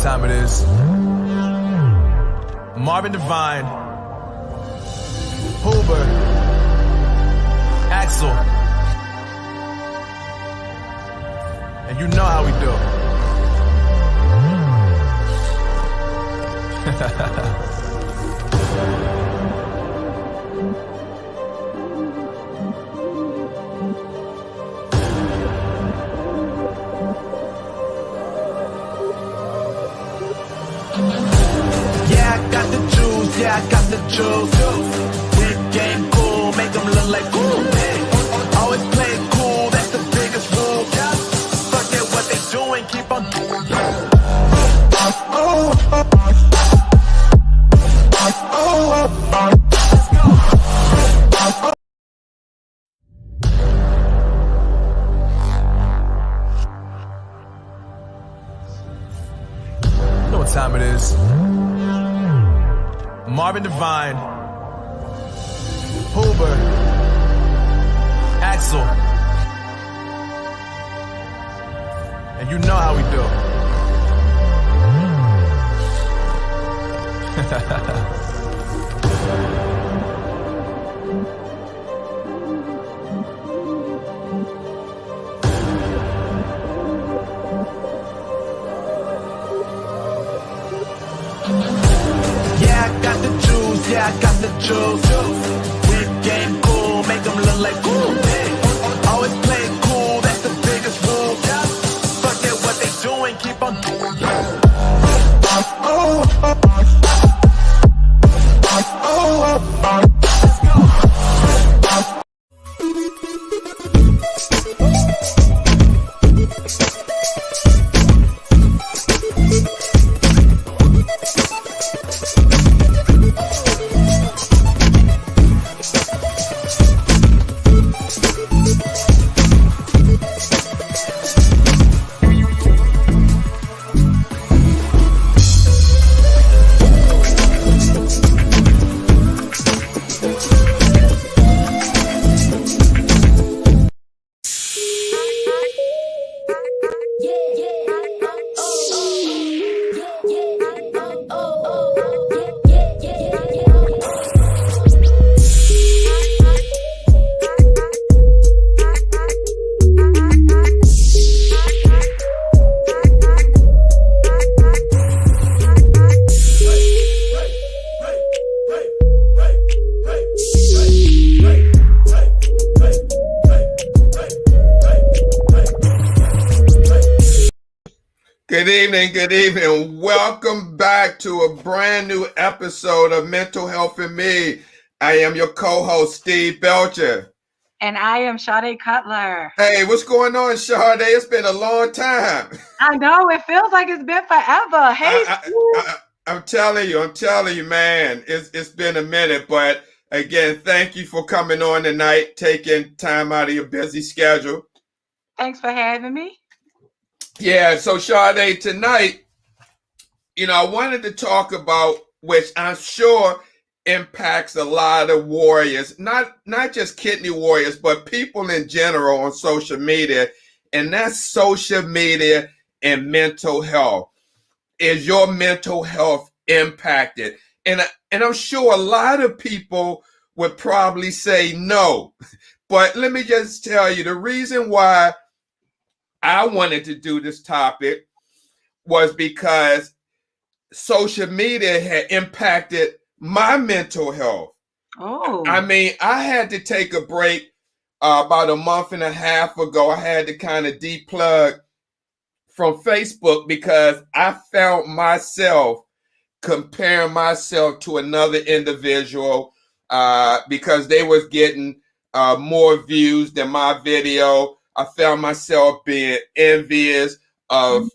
Time it is. Marvin Devine, Huber, Axel, and you know how we do. Yeah, I got the juice. Big game cool, make them look like cool. Always play it cool, that's the biggest rule. Forget what they doing, keep on doing. You know what time it is. Marvin Devine, Huber, Axel, and you know how we do. Yeah, I got the juice. Big game cool, make them look like cool. Always play it cool, that's the biggest rule. Forget what they doing, keep on doing. Good evening. Welcome back to a brand new episode of Mental Health and Me. I am your co-host, Steve Belcher. And I am Sade Cutler. Hey, what's going on, Sade? It's been a long time. I know, it feels like it's been forever. Hey, I'm telling you, man, it's been a minute. But again, thank you for coming on tonight, taking time out of your busy schedule. Thanks for having me. Yeah, so Sade, tonight, I wanted to talk about, which I'm sure impacts a lot of warriors, not just kidney warriors, but people in general on social media, and that's social media and mental health. Is your mental health impacted? And I'm sure a lot of people would probably say no, but let me just tell you, the reason why I wanted to do this topic was because social media had impacted my mental health. Oh, I mean, I had to take a break about a month and a half ago. I had to kind of deplug from Facebook because I found myself comparing myself to another individual because they was getting more views than my video. I found myself being envious of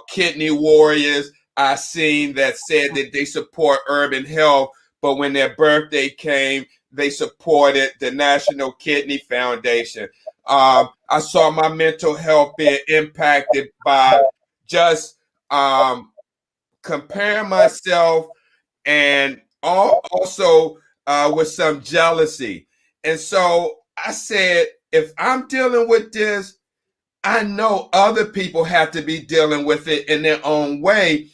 kidney warriors. I seen that said that they support urban health, but when their birthday came, they supported the National Kidney Foundation. I saw my mental health being impacted by just comparing myself and also with some jealousy. And so I said, if I'm dealing with this, I know other people have to be dealing with it in their own way.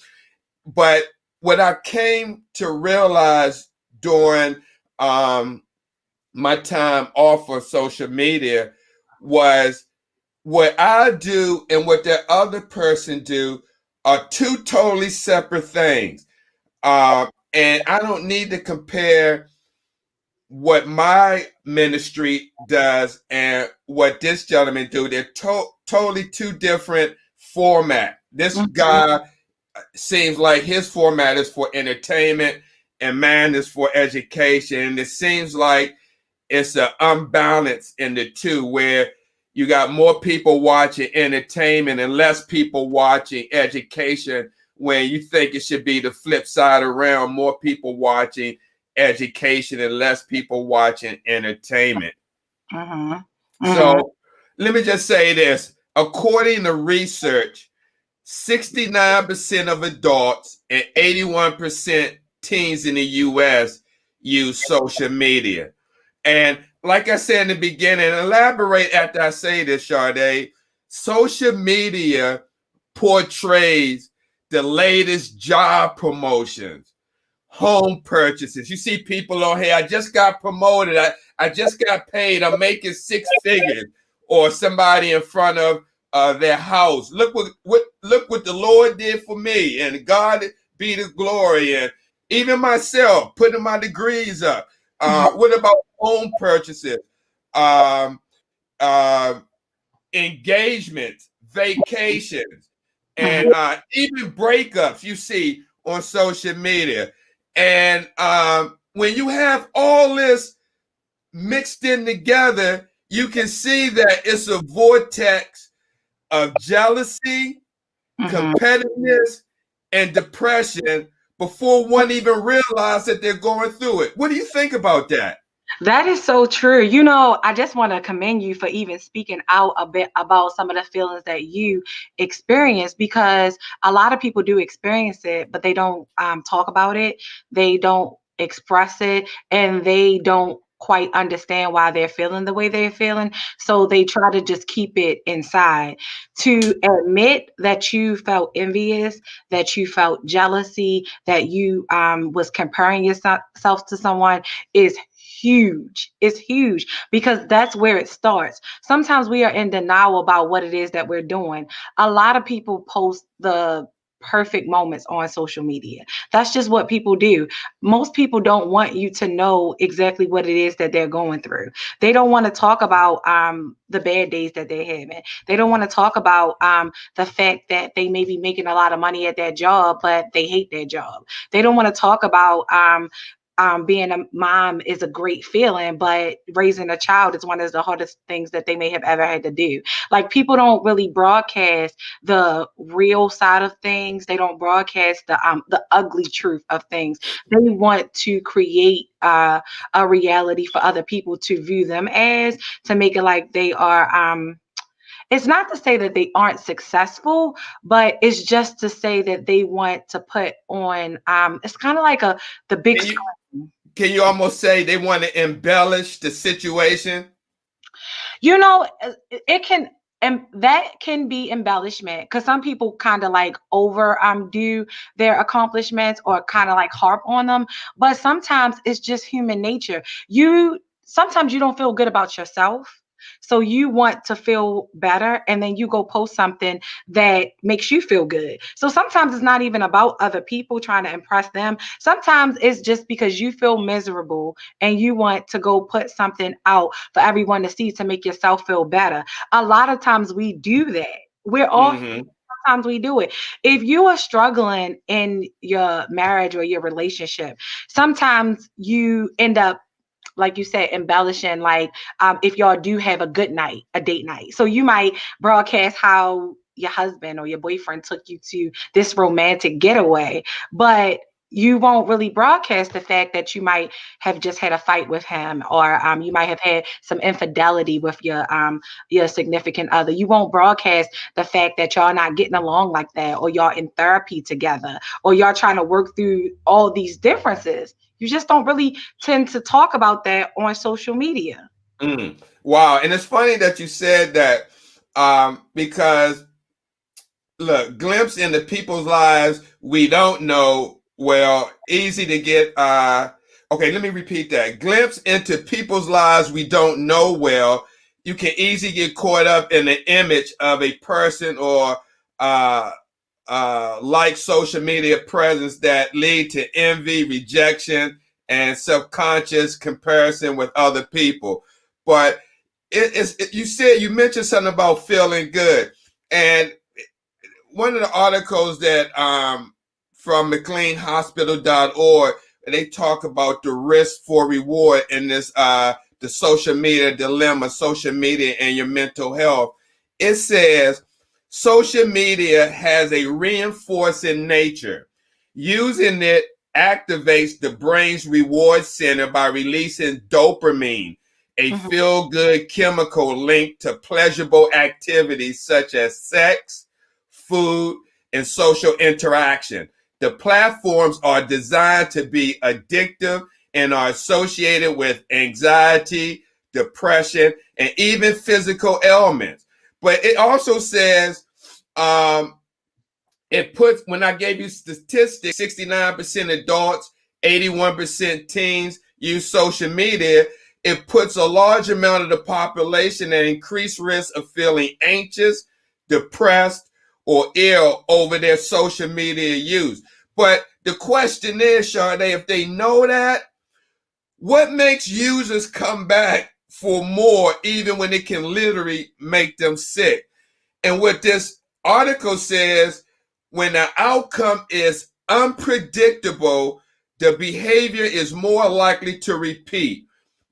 but what I came to realize during my time off of social media was what I do and what that other person do are two totally separate things. And I don't need to compare what my ministry does and what this gentleman do. They're totally two different format. This guy seems like his format is for entertainment and mine is for education. It seems like it's an unbalance in the two where you got more people watching entertainment and less people watching education, when you think it should be the flip side around, more people watching education and less people watching entertainment. So let me just say this. According to research, 69% of adults and 81% teens in the US use social media. And like I said in the beginning, elaborate after I say this, Sade, social media portrays the latest job promotions, home purchases. You see people on here, I just got promoted, I just got paid, I'm making six figures, or somebody in front of their house. Look what the Lord did for me, and God be the glory. And even myself, putting my degrees up. What about home purchases, engagements, vacations, and even breakups you see on social media? And when you have all this mixed in together, you can see that it's a vortex of jealousy, competitiveness, and depression before one even realizes that they're going through it. What do you think about that? That is so true. You know, I just want to commend you for even speaking out a bit about some of the feelings that you experience, because a lot of people do experience it, but they don't talk about it. They don't express it, and they don't quite understand why they're feeling the way they're feeling. So they try to just keep it inside. To admit that you felt envious, that you felt jealousy, that you was comparing yourself to someone is huge. It's huge, because that's where it starts. Sometimes we are in denial about what it is that we're doing. A lot of people post the perfect moments on social media. That's just what people do. Most people don't want you to know exactly what it is that they're going through. They don't want to talk about the bad days that they're having. They don't want to talk about the fact that they may be making a lot of money at their job, but they hate their job. They don't want to talk about being a mom is a great feeling, but raising a child is one of the hardest things that they may have ever had to do. Like, people don't really broadcast the real side of things. They don't broadcast the ugly truth of things. They want to create a reality for other people to view them as, to make it like they are. It's not to say that they aren't successful, but it's just to say that they want to put on. It's kind of like the big Can you, screen. can you almost say they want to embellish the situation? You know, it can, and that can be embellishment, because some people kind of like over do their accomplishments, or kind of like harp on them. But sometimes it's just human nature. Sometimes you don't feel good about yourself, so you want to feel better, and then you go post something that makes you feel good. So sometimes it's not even about other people trying to impress them. Sometimes it's just because you feel miserable, and you want to go put something out for everyone to see to make yourself feel better. A lot of times we do that. We're all Mm-hmm. Sometimes we do it. If you are struggling in your marriage or your relationship, sometimes you end up, like you said, embellishing, like if y'all do have a good night, a date night. So you might broadcast how your husband or your boyfriend took you to this romantic getaway, but you won't really broadcast the fact that you might have just had a fight with him, or you might have had some infidelity with your significant other. You won't broadcast the fact that y'all not getting along like that, or y'all in therapy together, or y'all trying to work through all these differences. You just don't really tend to talk about that on social media. Mm. Wow. And it's funny that you said that, because look, glimpse into people's lives we don't know. Well, easy to get. Okay, let me repeat that. Glimpse into people's lives we don't know well. You can easily get caught up in the image of a person or uh, like social media presence that lead to envy, rejection, and subconscious comparison with other people. But you mentioned something about feeling good, and one of the articles that from McLeanHospital.org, they talk about the risk for reward in this the social media dilemma, social media and your mental health. It says social media has a reinforcing nature. Using it activates the brain's reward center by releasing dopamine, a feel-good chemical linked to pleasurable activities such as sex, food, and social interaction. The platforms are designed to be addictive and are associated with anxiety, depression, and even physical ailments. But it also says, it puts, when I gave you statistics, 69% adults, 81% teens use social media. It puts a large amount of the population at increased risk of feeling anxious, depressed, or ill over their social media use. But the question is, Sade, if they know that, what makes users come back for more even when it can literally make them sick? And what this article says, when the outcome is unpredictable, the behavior is more likely to repeat.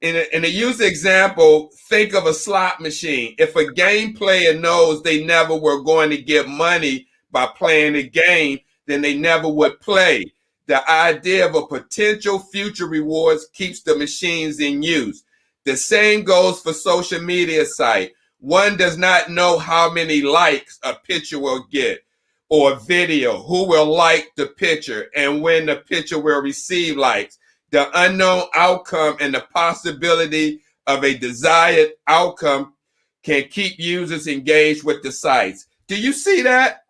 In a use example, think of a slot machine. If a game player knows they never were going to get money by playing the game, then they never would play. The idea of a potential future rewards keeps the machines in use. The same goes for social media site. One does not know how many likes a picture will get or a video, who will like the picture, and when the picture will receive likes. The unknown outcome and the possibility of a desired outcome can keep users engaged with the sites. Do you see that?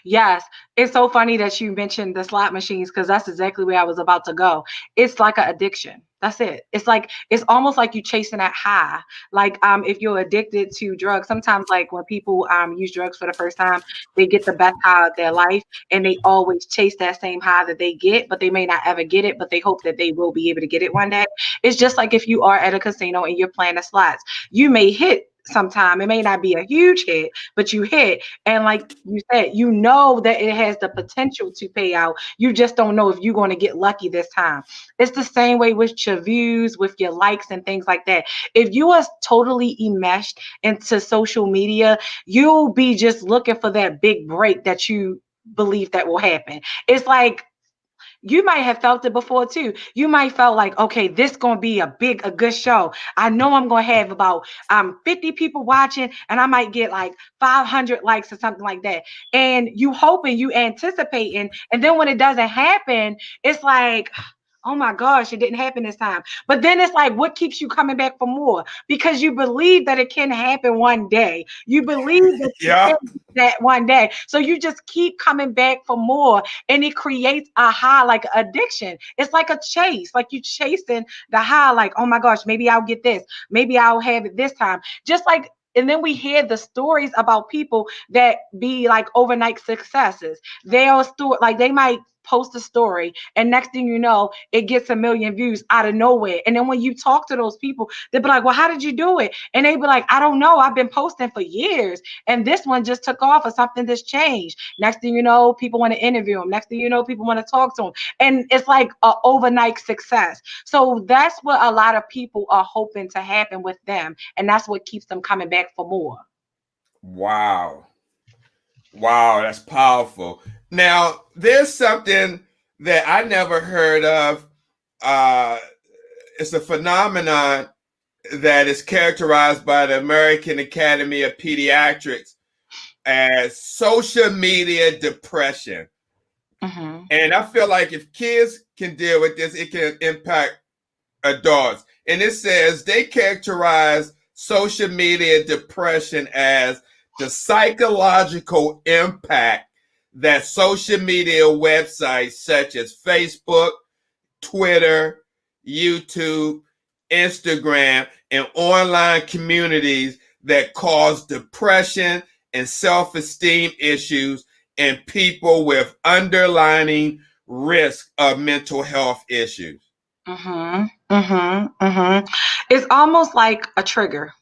Yes, it's so funny that you mentioned the slot machines because that's exactly where I was about to go. It's like an addiction. That's it. It's like it's almost like you chasing that high. Like if you're addicted to drugs, sometimes like when people use drugs for the first time, they get the best high of their life and they always chase that same high that they get, but they may not ever get it, but they hope that they will be able to get it one day. It's just like if you are at a casino and you're playing the slots, you may hit sometime. It may not be a huge hit, but you hit. And like you said, you know that it has the potential to pay out. You just don't know if you're going to get lucky this time. It's the same way with your views, with your likes and things like that. If you are totally enmeshed into social media, you'll be just looking for that big break that you believe that will happen. It's like you might have felt it before too. You might felt like, okay, this gonna be a good show. I know I'm gonna have about 50 people watching, and I might get like 500 likes or something like that. And you hoping, you anticipating, and then when it doesn't happen, it's like, oh my gosh, it didn't happen this time. But then it's like, what keeps you coming back for more? Because you believe that it can happen one day. You believe that you Yeah. can do that one day. So you just keep coming back for more. And it creates a high, like addiction. It's like a chase, like you chasing the high, like, oh my gosh, maybe I'll get this. Maybe I'll have it this time. Just like, and then we hear the stories about people that be like overnight successes. They'll like they might post a story and next thing you know it gets a million views out of nowhere, and then when you talk to those people they'll be like, well, how did you do it? And they be like, I don't know, I've been posting for years and this one just took off or something just changed. Next thing you know, people want to interview them. Next thing you know, people want to talk to them, and it's like a overnight success. So that's what a lot of people are hoping to happen with them, and that's what keeps them coming back for more. Wow. Wow, that's powerful. Now, there's something that I never heard of. Uh, it's a phenomenon that is characterized by the American Academy of Pediatrics as social media depression. Mm-hmm. And I feel like if kids can deal with this, it can impact adults. And it says they characterize social media depression as the psychological impact that social media websites such as Facebook, Twitter, YouTube, Instagram, and online communities that cause depression and self-esteem issues in people with underlying risk of mental health issues. It's almost like a trigger.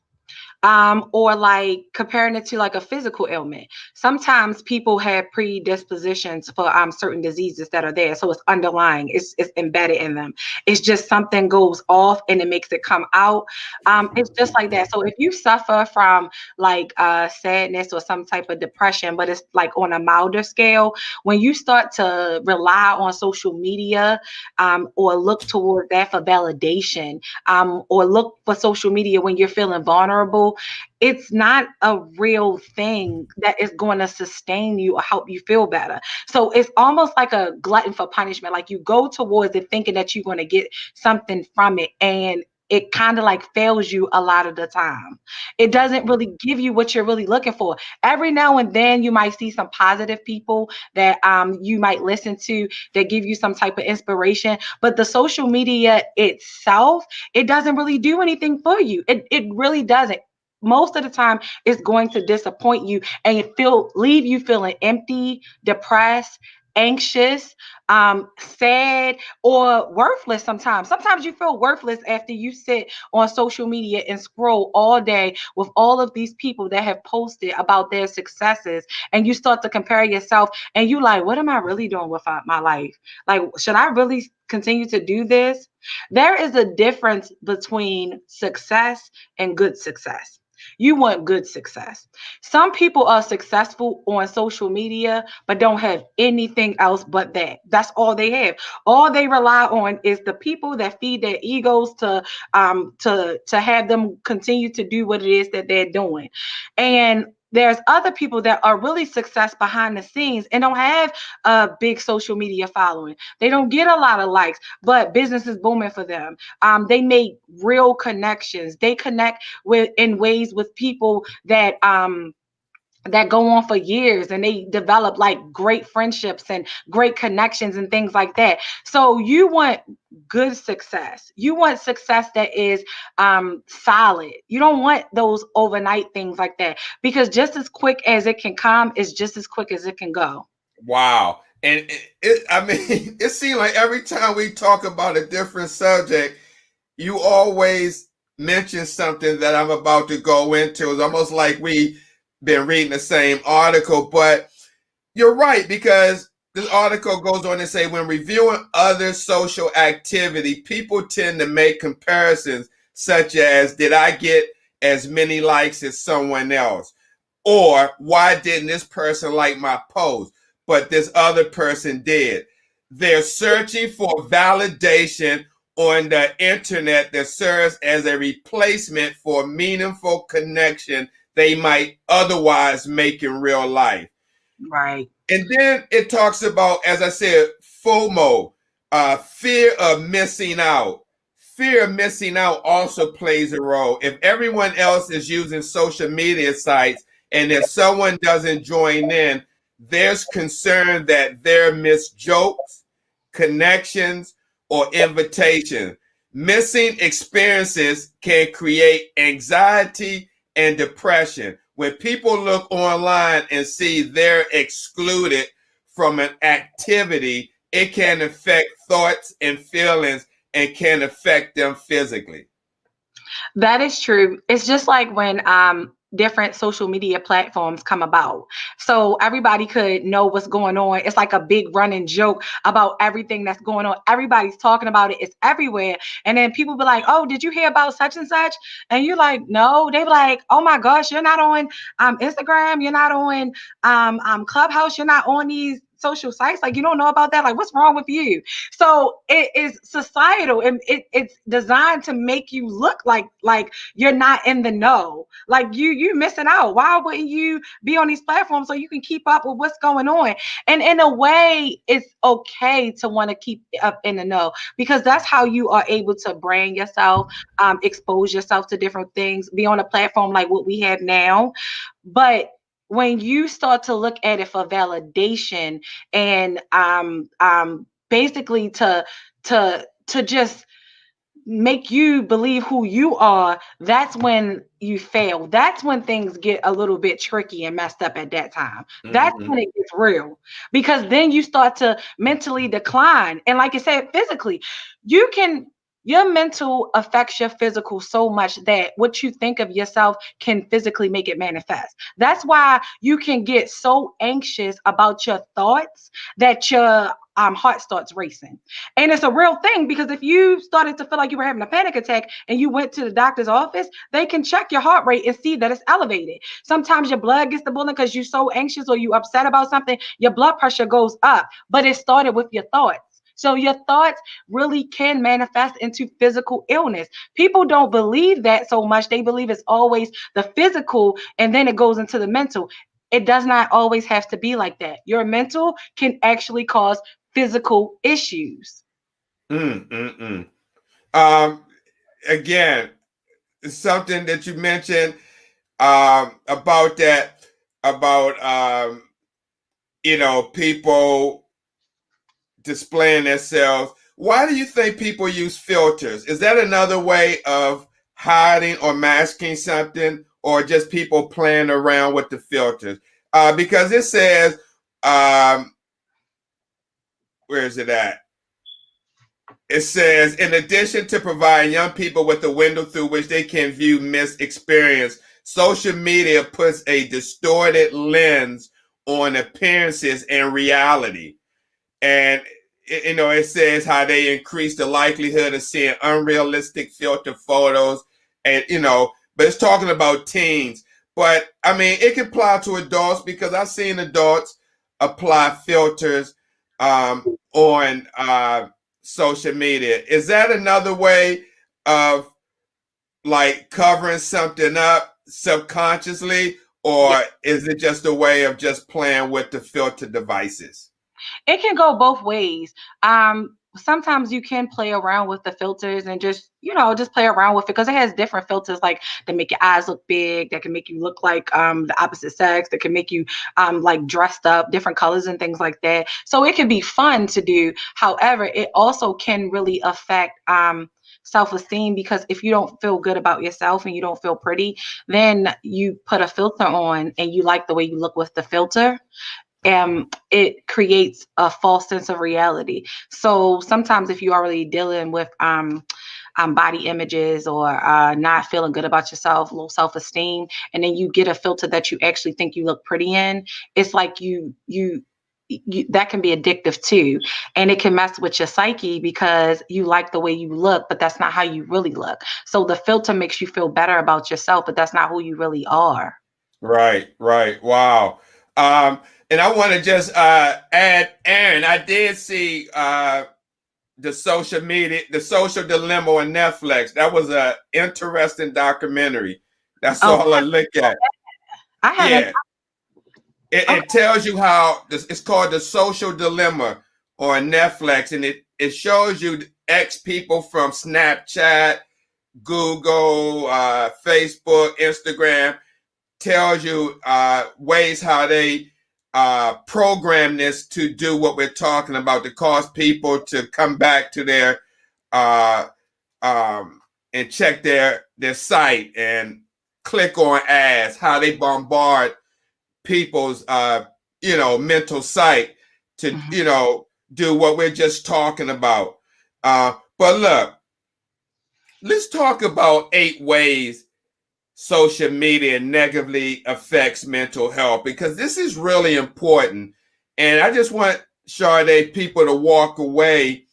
Or like comparing it to like a physical ailment. Sometimes people have predispositions for certain diseases that are there. So it's underlying, it's embedded in them. It's just something goes off and it makes it come out. It's just like that. So if you suffer from like sadness or some type of depression, but it's like on a milder scale, when you start to rely on social media or look toward that for validation, or look for social media when you're feeling vulnerable, it's not a real thing that is going to sustain you or help you feel better. So it's almost like a glutton for punishment. Like you go towards it thinking that you're going to get something from it, and it kind of like fails you a lot of the time. It doesn't really give you what you're really looking for. Every now and then you might see some positive people that you might listen to that give you some type of inspiration, but the social media itself, it doesn't really do anything for you. It really doesn't. Most of the time it's going to disappoint you and leave you feeling empty, depressed, anxious, sad, or worthless. Sometimes you feel worthless after you sit on social media and scroll all day with all of these people that have posted about their successes, and you start to compare yourself and you like, what am I really doing with my life? Like, should I really continue to do this? There is a difference between success and good success. You want good success. Some people are successful on social media, but don't have anything else but that. That's all they have. All they rely on is the people that feed their egos to have them continue to do what it is that they're doing. And there's other people that are really success behind the scenes and don't have a big social media following. They don't get a lot of likes, but business is booming for them. They make real connections. They connect with in ways with people that go on for years, and they develop like great friendships and great connections and things like that. So you want good success. You want success that is solid. You don't want those overnight things like that, because just as quick as it can come is just as quick as it can go. Wow. And I mean, it seems like every time we talk about a different subject, you always mention something that I'm about to go into. It's almost like we been reading the same article, but you're right, because this article goes on to say when reviewing other social activity, people tend to make comparisons such as, did I get as many likes as someone else? Or why didn't this person like my post, but this other person did? They're searching for validation on the internet that serves as a replacement for meaningful connection they might otherwise make in real life. Right. And then it talks about, as I said, FOMO, fear of missing out. Fear of missing out also plays a role. If everyone else is using social media sites and if someone doesn't join in, there's concern that they'll miss jokes, connections, or invitations. Missing experiences can create anxiety and depression. When people look online and see they're excluded from an activity, it can affect thoughts and feelings and can affect them physically. That is true. It's just like when different social media platforms come about. So everybody could know what's going on. It's like a big running joke about everything that's going on. Everybody's talking about it. It's everywhere. And then people be like, oh, did you hear about such and such? And you're like, no. They be like, oh my gosh, you're not on Instagram. You're not on Clubhouse. You're not on these social sites. Like, you don't know about that. Like, what's wrong with you? So it is societal, and it's designed to make you look like you're not in the know. Like you missing out. Why wouldn't you be on these platforms so you can keep up with what's going on? And in a way, it's okay to want to keep up in the know, because that's how you are able to brand yourself, expose yourself to different things, be on a platform like what we have now. But when you start to look at it for validation and basically to just make you believe who you are, that's when you fail. That's when things get a little bit tricky and messed up at that time. That's Mm-hmm. when it gets real, because then you start to mentally decline. And like I said, physically, you can, your mental affects your physical so much that what you think of yourself can physically make it manifest. That's why you can get so anxious about your thoughts that your heart starts racing. And it's a real thing, because if you started to feel like you were having a panic attack and you went to the doctor's office, they can check your heart rate and see that it's elevated. Sometimes your blood gets to boiling because you're so anxious or you upset about something, your blood pressure goes up, but it started with your thoughts. So your thoughts really can manifest into physical illness. People don't believe that so much. They believe it's always the physical and then it goes into the mental. It does not always have to be like that. Your mental can actually cause physical issues. Um, Again, something that you mentioned about that, about people displaying themselves. Why do you think people use filters? Is that another way of hiding or masking something, or just people playing around with the filters? Because it says, where is it at? It says, in addition to providing young people with a window through which they can view missed experience, social media puts a distorted lens on appearances and reality. And it says how they increase the likelihood of seeing unrealistic filter photos, and but it's talking about teens. But I mean, it can apply to adults, because I've seen adults apply filters on social media. Is that another way of like covering something up subconsciously, or is it just a way of just playing with the filter devices? It can go both ways. Sometimes you can play around with the filters and just play around with it, because it has different filters, like that make your eyes look big, that can make you look like the opposite sex, that can make you like dressed up, different colors and things like that. So it can be fun to do. However, it also can really affect self-esteem, because if you don't feel good about yourself and you don't feel pretty, then you put a filter on and you like the way you look with the filter, it creates a false sense of reality. So sometimes if you're already dealing with body images, or not feeling good about yourself, low self-esteem, and then you get a filter that you actually think you look pretty in, it's like you that can be addictive too, and it can mess with your psyche, because you like the way you look, but that's not how you really look. So the filter makes you feel better about yourself, but that's not who you really are. Right, right. Wow. And I want to just add, Aaron, I did see the social dilemma on Netflix. That was an interesting documentary. That's Oh, all I look at. I haven't. Yeah. Okay. It tells you how it's called The Social Dilemma on Netflix, and it shows you ex people from Snapchat, Google, Facebook, Instagram, tells you ways how they program this to do what we're talking about, to cause people to come back to their uh, and check their site and click on ads, how they bombard people's mental site to do what we're just talking about. But look, let's talk about 8 ways social media negatively affects mental health, because this is really important. And I just want Sade people to walk away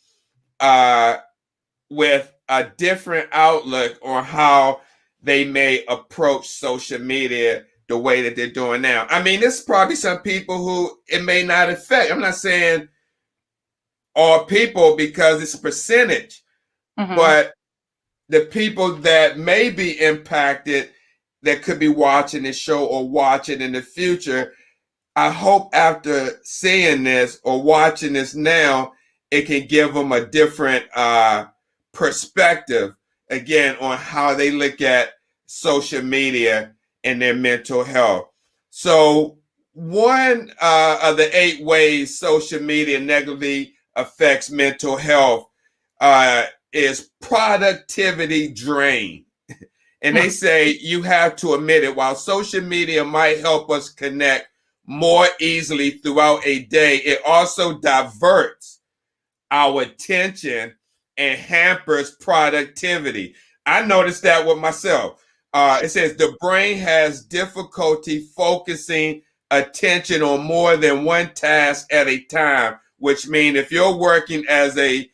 with a different outlook on how they may approach social media the way that they're doing now. I mean, there's probably some people who it may not affect. I'm not saying all people, because it's a percentage, but the people that may be impacted, that could be watching this show or watching in the future, I hope after seeing this or watching this now, it can give them a different perspective, again, on how they look at social media and their mental health. So one of the 8 ways social media negatively affects mental health is productivity drain. And they say you have to admit it. While social media might help us connect more easily throughout a day, it also diverts our attention and hampers productivity. I noticed that with myself. It says the brain has difficulty focusing attention on more than one task at a time, which means if you're working as you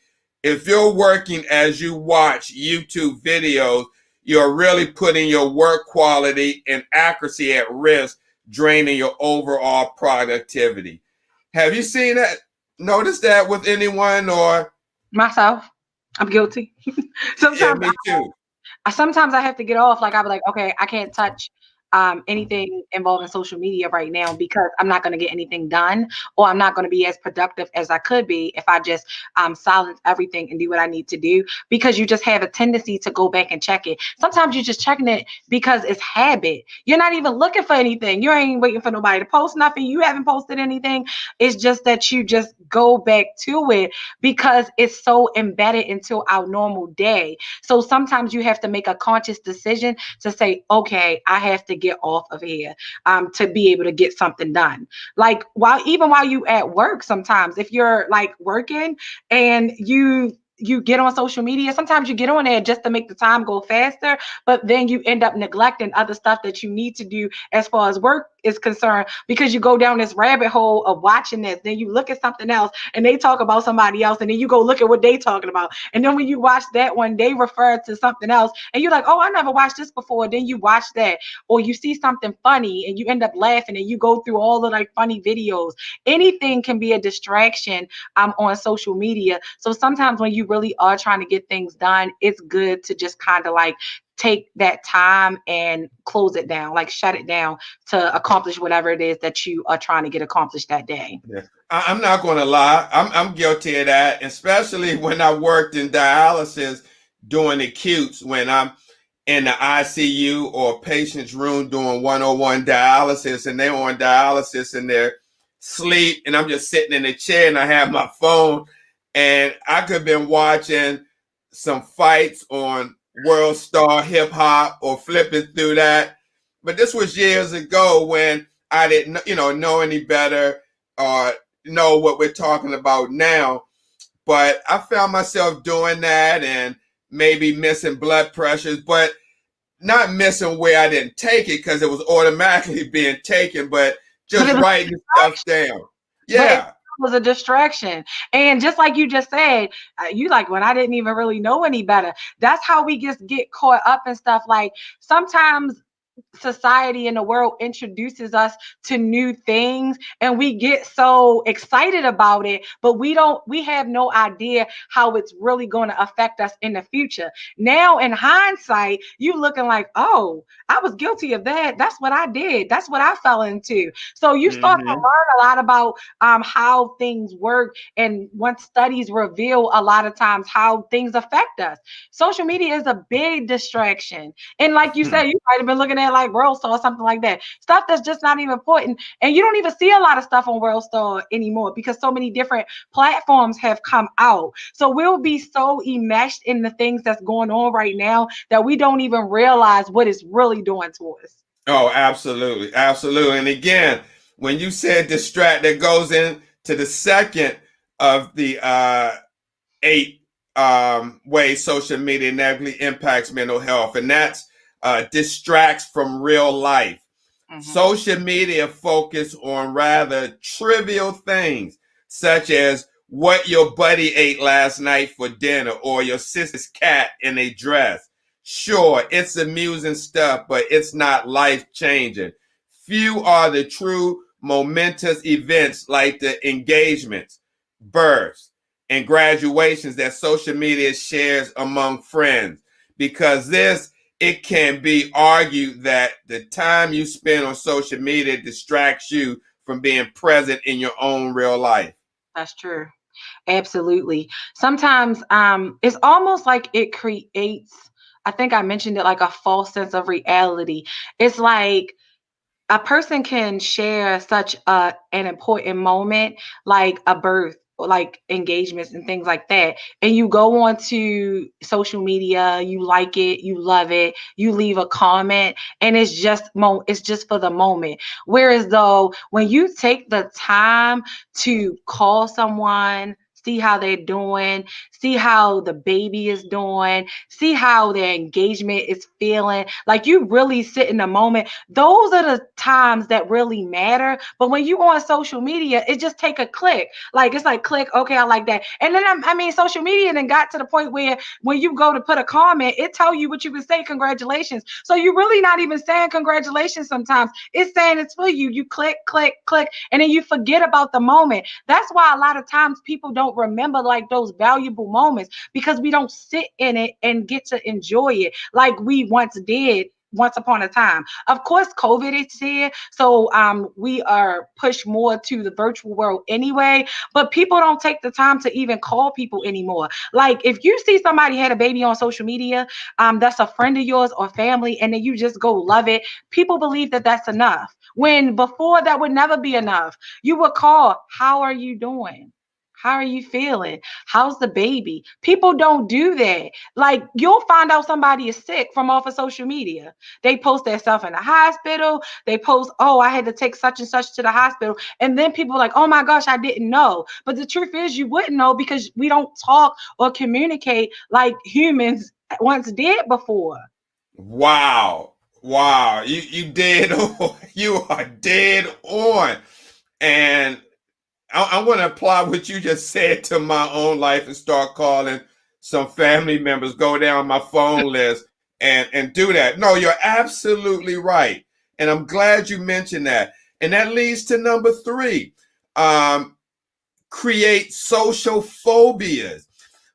watch YouTube videos, you're really putting your work quality and accuracy at risk, draining your overall productivity. Have you seen that? Noticed that with anyone or? Myself, I'm guilty. Yeah, sometimes me too. sometimes I have to get off. Like I'll be like, okay, I can't touch anything involving social media right now because I'm not going to get anything done, or I'm not going to be as productive as I could be if I just silence everything and do what I need to do. Because you just have a tendency to go back and check it. Sometimes you're just checking it because it's habit. You're not even looking for anything. You ain't waiting for nobody to post nothing. You haven't posted anything. It's just that you just go back to it because it's so embedded into our normal day. So sometimes you have to make a conscious decision to say, okay, I have to get off of here to be able to get something done. Like even while you at work, sometimes if you're like working and you get on social media, sometimes you get on there just to make the time go faster, but then you end up neglecting other stuff that you need to do as far as work is concerned, because you go down this rabbit hole of watching this, then you look at something else and they talk about somebody else, and then you go look at what they talking about, and then when you watch that one, they refer to something else, and you're like, oh, I never watched this before. Then you watch that, or you see something funny and you end up laughing, and you go through all the like funny videos. Anything can be a distraction on social media. So sometimes when you really are trying to get things done, it's good to just kind of like take that time and close it down, like shut it down to accomplish whatever it is that you are trying to get accomplished that day. Yeah. I'm not going to lie. I'm guilty of that, especially when I worked in dialysis doing acutes, when I'm in the ICU or patient's room doing 101 dialysis, and they're on dialysis and they're sleep, and I'm just sitting in the chair and I have my phone, and I could have been watching some fights on World Star Hip Hop or flipping through that. But this was years ago when I didn't, know any better or know what we're talking about now. But I found myself doing that and maybe missing blood pressures, but not missing where I didn't take it because it was automatically being taken, but just But writing stuff down. it Yeah. was a distraction. And just like you just said, you like, when I didn't even really know any better. That's how we just get caught up in stuff. Like sometimes society and the world introduces us to new things and we get so excited about it, but we have no idea how it's really going to affect us in the future. Now in hindsight, you looking like, oh, I was guilty of that. That's what I did. That's what I fell into. So you start to Mm-hmm. learn a lot about how things work, and once studies reveal a lot of times how things affect us. Social media is a big distraction, and like you said, you might have been looking at like World Star or something like that. Stuff that's just not even important. And you don't even see a lot of stuff on World Star anymore because so many different platforms have come out. So we'll be so enmeshed in the things that's going on right now that we don't even realize what it's really doing to us. Oh, absolutely. Absolutely. And again, when you said distract, that goes into the second of the 8 ways social media negatively impacts mental health, and that's distracts from real life. Mhm. Social media focus on rather trivial things, such as what your buddy ate last night for dinner or your sister's cat in a dress. Sure, it's amusing stuff, but it's not life changing. Few are the true momentous events like the engagements, births, and graduations that social media shares among friends, because it can be argued that the time you spend on social media distracts you from being present in your own real life. That's true. Absolutely. Sometimes it's almost like it creates, I think I mentioned it, like a false sense of reality. It's like a person can share such an important moment like a birth, like engagements and things like that, and you go on to social media, you like it, you love it, you leave a comment, and it's just for the moment. Whereas though when you take the time to call someone, see how they're doing, see how the baby is doing, see how their engagement is feeling, like you really sit in the moment, those are the times that really matter. But when you on social media, it just take a click. Like it's like click, okay, I like that. And then I mean, social media then got to the point where when you go to put a comment, it tell you what you would say, congratulations. So you're really not even saying congratulations sometimes. It's saying it's for you. You click, click, click, and then you forget about the moment. That's why a lot of times people don't remember like those valuable moments because we don't sit in it and get to enjoy it like we once did once upon a time. Of course, COVID is here, so we are pushed more to the virtual world anyway. But people don't take the time to even call people anymore. Like if you see somebody had a baby on social media, that's a friend of yours or family, and then you just go love it. People believe that that's enough. When before that would never be enough. You would call, "How are you doing? How are you feeling? How's the baby?" People don't do that. Like you'll find out somebody is sick from off of social media. They post themselves in the hospital. They post, "Oh, I had to take such and such to the hospital." And then people are like, "Oh my gosh, I didn't know." But the truth is you wouldn't know because we don't talk or communicate like humans once did before. Wow. Wow. You dead on. You are dead on. And I want to apply what you just said to my own life and start calling some family members, go down my phone list and do that. No, you're absolutely right. And I'm glad you mentioned that. And that leads to number three. Um, Create social phobias.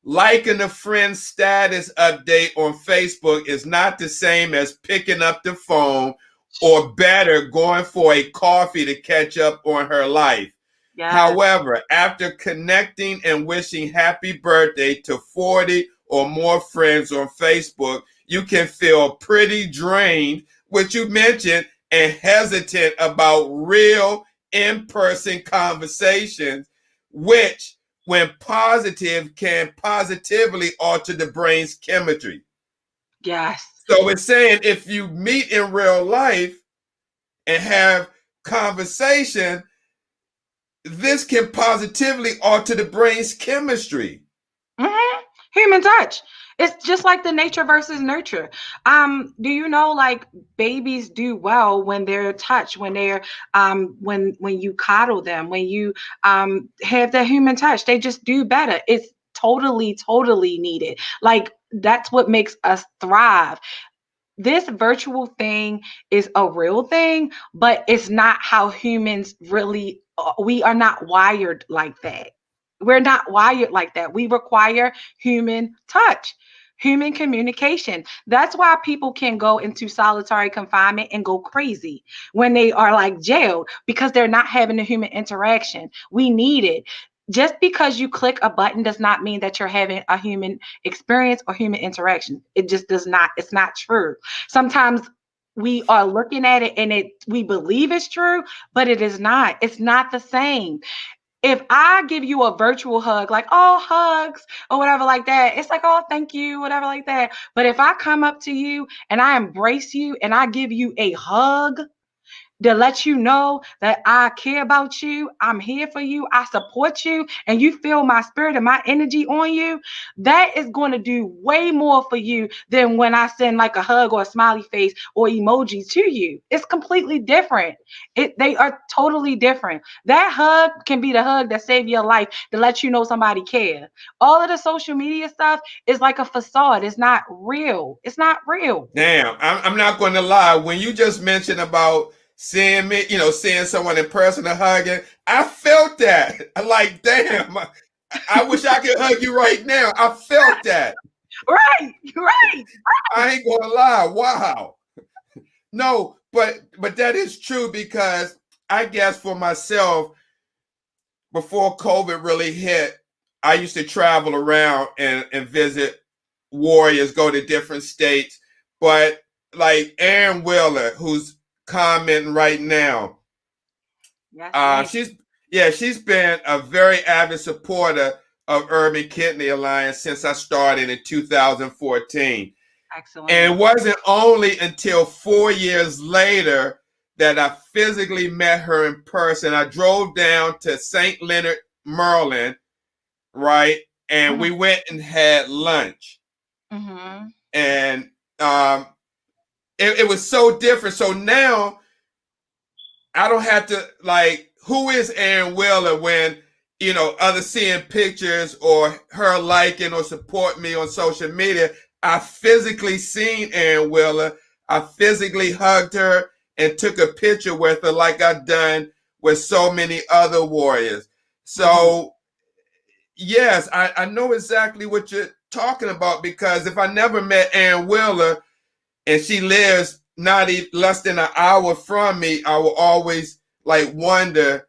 Liking a friend's status update on Facebook is not the same as picking up the phone or better, going for a coffee to catch up on her life. Yes. However, after connecting and wishing happy birthday to 40 or more friends on Facebook, you can feel pretty drained, which you mentioned, and hesitant about real in person conversations, which, when positive, can positively alter the brain's chemistry. Yes. So it's saying if you meet in real life and have conversation, this can positively alter the brain's chemistry. Mhm. Human touch. It's just like the nature versus nurture. Do you know like babies do well when they're touched, when they're when you coddle them, when you have that human touch, they just do better. It's totally needed. Like that's what makes us thrive. This virtual thing is a real thing, but it's not how humans really we are not wired like that. We're not wired like that. We require human touch, human communication. That's why people can go into solitary confinement and go crazy when they are like jailed because they're not having a human interaction. We need it. Just because you click a button does not mean that you're having a human experience or human interaction. It just does not, it's not true. Sometimes we are looking at it and we believe it's true, but it is not. It's not the same. If I give you a virtual hug, like, "Oh, hugs," or whatever like that, it's like, "Oh, thank you," whatever like that. But if I come up to you and I embrace you and I give you a hug, to let you know that I care about you, I'm here for you, I support you, and you feel my spirit and my energy on you, that is going to do way more for you than when I send like a hug or a smiley face or emoji to you. It's completely different. They are totally different. That hug can be the hug that saved your life to let you know somebody cares. All of the social media stuff is like a facade. It's not real. It's not real. Damn, I'm not going to lie. When you just mentioned about seeing me, seeing someone in person and hugging, I felt that. Like, damn, I wish I could hug you right now. I felt that. Right, right. I ain't gonna lie. Wow. No, but that is true because I guess for myself, before COVID really hit, I used to travel around and visit warriors, go to different states. But like Aaron Wheeler, who's commenting right now. Yes, ma'am. She's been a very avid supporter of Urban Kidney Alliance since I started in 2014. And Excellent. it wasn't only until 4 years later that I physically met her in person. I drove down to St. Leonard, Maryland, right? And we Mhm. went and had lunch. Mhm. And it was so different. So now I don't have to, like, who is Aaron Wheeler when, others seeing pictures or her liking or support me on social media. I physically seen Aaron Wheeler. I physically hugged her and took a picture with her like I've done with so many other warriors. Mhm. So, yes, I know exactly what you're talking about, because if I never met Aaron Wheeler and she lives not even less than an hour from me, I will always like wonder,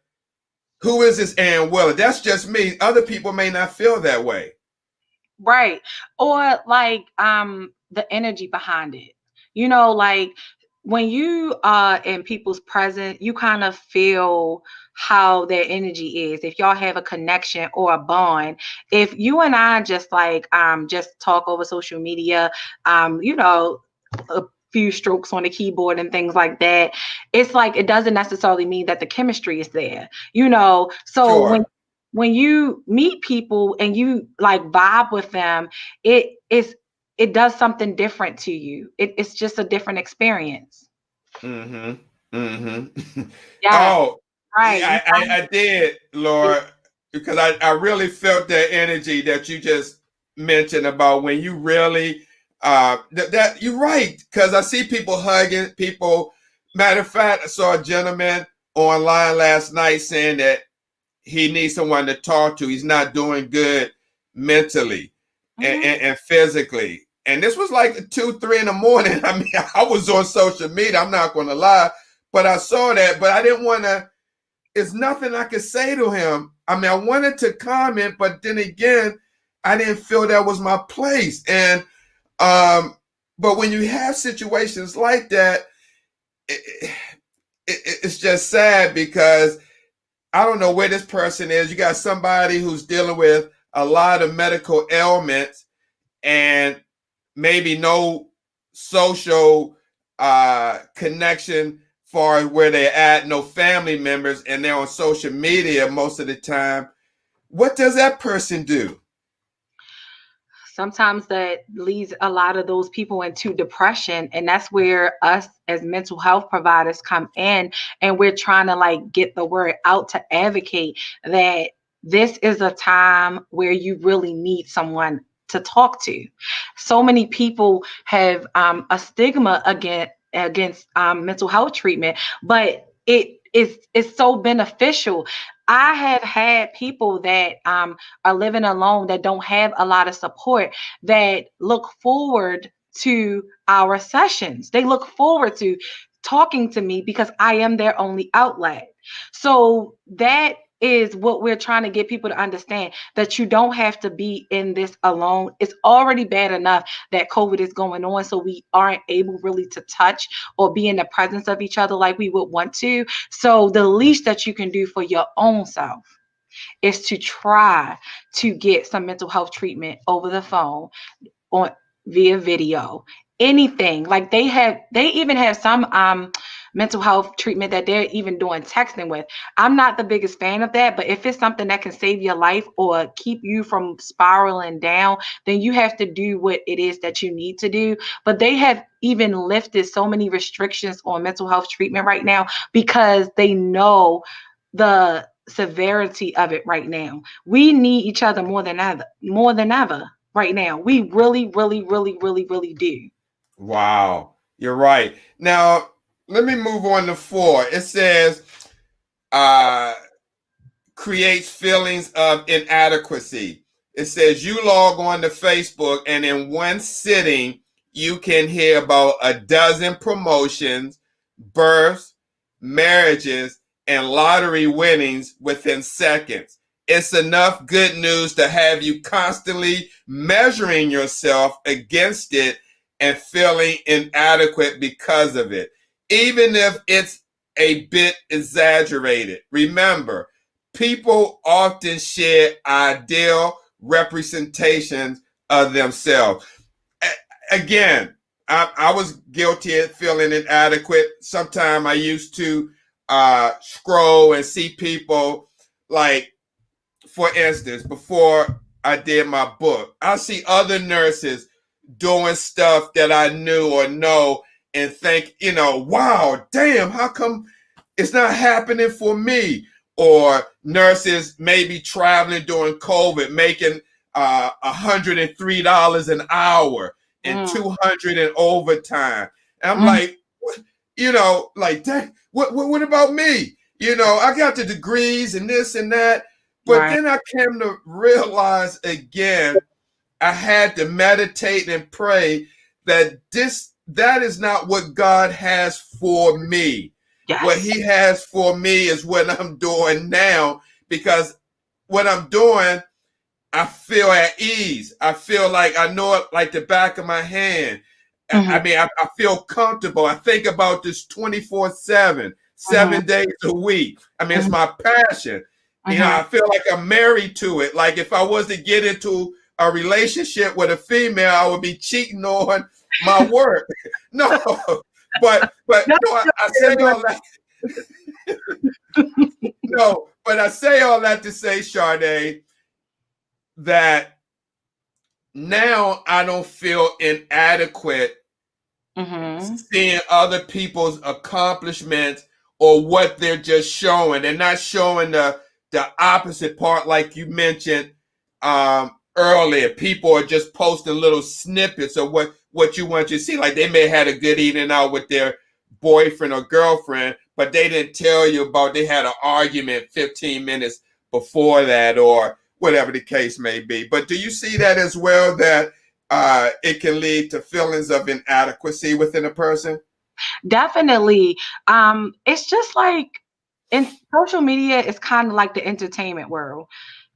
who is this Aaron Wheeler? That's just me. Other people may not feel that way. Right. Or like the energy behind it. Like when you are in people's presence, you kind of feel how their energy is. If y'all have a connection or a bond. If you and I just talk over social media, a few strokes on the keyboard and things like that, it's like it doesn't necessarily mean that the chemistry is there. So when Sure. when you meet people and you like vibe with them, it does something different to you. It's just a different experience. Mm-hmm. Mm-hmm. Yeah, Oh, right. yeah, I did, Laura, because I really felt that energy that you just mentioned about when you really that you're right. Because I see people hugging people. Matter of fact, I saw a gentleman online last night saying that he needs someone to talk to. He's not doing good mentally Mhm. and physically. And this was like 2, 3 in the morning. I mean, I was on social media. I'm not going to lie, but I saw that. But I didn't want to. It's nothing I could say to him. I mean, I wanted to comment, but then again, I didn't feel that was my place. And but when you have situations like that, it's just sad because I don't know where this person is. You got somebody who's dealing with a lot of medical ailments and maybe no social connection far as where they're at, no family members, and they're on social media most of the time. What does that person do? Sometimes that leads a lot of those people into depression, and that's where us as mental health providers come in, and we're trying to like get the word out to advocate that this is a time where you really need someone to talk to. So many people have a stigma against mental health treatment, but it's so beneficial. I have had people that are living alone that don't have a lot of support that look forward to our sessions. They look forward to talking to me because I am their only outlet. So that is what we're trying to get people to understand, that you don't have to be in this alone. It's already bad enough that COVID is going on, so we aren't able really to touch or be in the presence of each other like we would want to. So the least that you can do for your own self is to try to get some mental health treatment over the phone, on via video, anything. Like they even have some mental health treatment that they're even doing texting with. I'm not the biggest fan of that, but if it's something that can save your life or keep you from spiraling down, then you have to do what it is that you need to do. But they have even lifted so many restrictions on mental health treatment right now because they know the severity of it right now. We need each other more than ever right now. We really, really, really, really, really do. Wow, you're right. Now, let me move on to 4. It says, uh, creates feelings of inadequacy. It says you log on to Facebook and in one sitting, you can hear about a dozen promotions, births, marriages, and lottery winnings within seconds. It's enough good news to have you constantly measuring yourself against it and feeling inadequate because of it. even if it's a bit exaggerated. Remember, people often share ideal representations of themselves. Again, I was guilty of feeling inadequate. Sometimes I used to scroll and see people, like, for instance, before I did my book, I see other nurses doing stuff that I knew or know and think, wow, damn, how come it's not happening for me? Or nurses maybe traveling during COVID, making $103 an hour and 200 in overtime. And I'm like, like, dang, what about me? I got the degrees and this and that. But then I came to realize again, I had to meditate and pray that that is not what God has for me. Yes. What he has for me is what I'm doing now, because what I'm doing, I feel at ease. I feel like I know it like the back of my hand. I mean, I feel comfortable. I think about this 24/7, 7 days a week. I mean, it's my passion. I feel like I'm married to it. Like, if I was to get into a relationship with a female, I would be cheating on my work. No, but no, I say all that. No, but I say all that to say, Sade, that now I don't feel inadequate seeing other people's accomplishments or what they're just showing. They're not showing the opposite part, like you mentioned earlier. People are just posting little snippets of what you want you to see. Like, they may have had a good evening out with their boyfriend or girlfriend, but they didn't tell you about they had an argument 15 minutes before that, or whatever the case may be. But do you see that as well, that it can lead to feelings of inadequacy within a person? Definitely. It's just like, in social media, it's kind of like the entertainment world.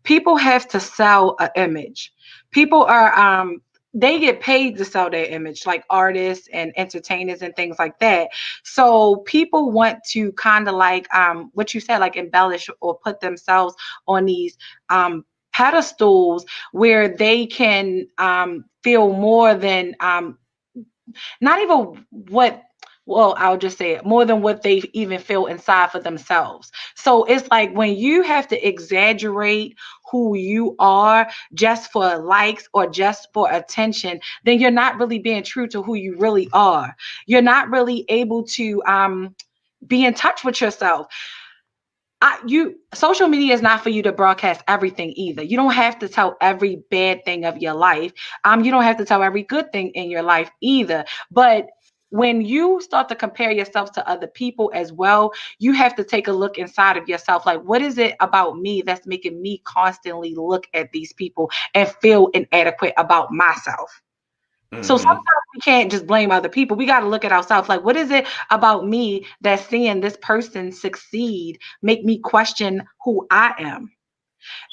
People have to sell an image. People are they get paid to sell their image, like artists and entertainers and things like that. So people want to kind of like what you said, like embellish or put themselves on these pedestals where they can feel more than not even what, well, I'll just say it, more than what they even feel inside for themselves. So it's like when you have to exaggerate who you are just for likes or just for attention, then you're not really being true to who you really are. You're not really able to be in touch with yourself. Social media is not for you to broadcast everything either. You don't have to tell every bad thing of your life. You don't have to tell every good thing in your life either. But when you start to compare yourself to other people as well, you have to take a look inside of yourself. Like, what is it about me that's making me constantly look at these people and feel inadequate about myself? So sometimes we can't just blame other people. We got to look at ourselves. Like, what is it about me that's seeing this person succeed make me question who I am?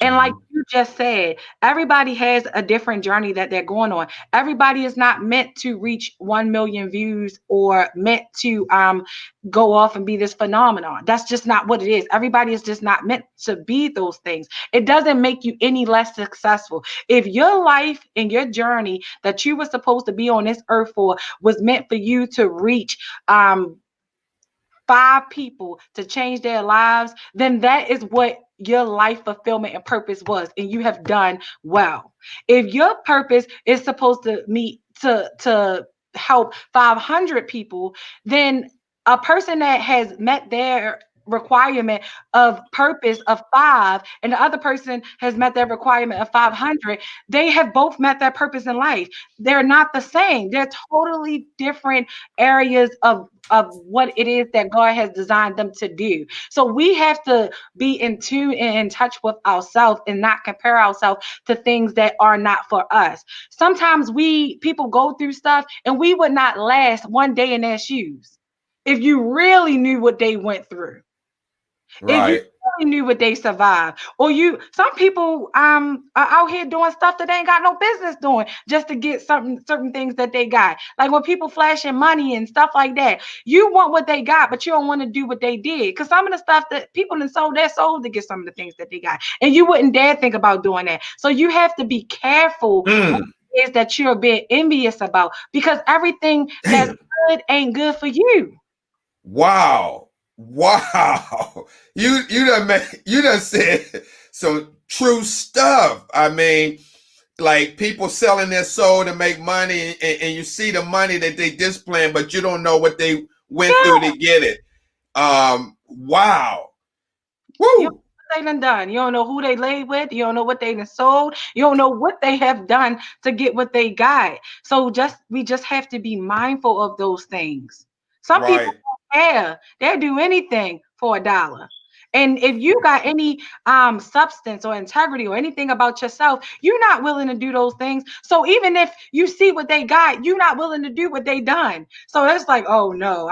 And like you just said, everybody has a different journey that they're going on. Everybody is not meant to reach 1 million views or meant to go off and be this phenomenon. That's just not what it is. Everybody is just not meant to be those things. It doesn't make you any less successful. If your life and your journey that you were supposed to be on this earth for was meant for you to reach 5 people to change their lives, then that is what your life fulfillment and purpose was, and you have done well. If your purpose is supposed to meet to help 500 people, then a person that has met their requirement of purpose of 5 and the other person has met their requirement of 500, they have both met their purpose in life. They're not the same. They're totally different areas of what it is that God has designed them to do. So we have to be in tune and in touch with ourselves and not compare ourselves to things that are not for us. Sometimes people go through stuff and we would not last one day in their shoes if you really knew what they went through. Right. only knew what they survived. Or some people are out here doing stuff that they ain't got no business doing just to get certain things that they got. Like when people flashing money and stuff like that. You want what they got, but you don't want to do what they did. Because some of the stuff that people have sold their souls to get some of the things that they got. And you wouldn't dare think about doing that. So you have to be careful what it is that you're being envious about, because everything that's good ain't good for you. Wow. Wow. You done said some true stuff. I mean, like people selling their soul to make money, and you see the money that they displaying, but you don't know what they went through to get it. Wow. Woo. They done. You don't know who they laid with. You don't know what they done sold. You don't know what they have done to get what they got. So we just have to be mindful of those things. Some people don't care. They'll do anything for $1. And if you got any substance or integrity or anything about yourself, you're not willing to do those things. So even if you see what they got, you're not willing to do what they done. So it's like, oh no,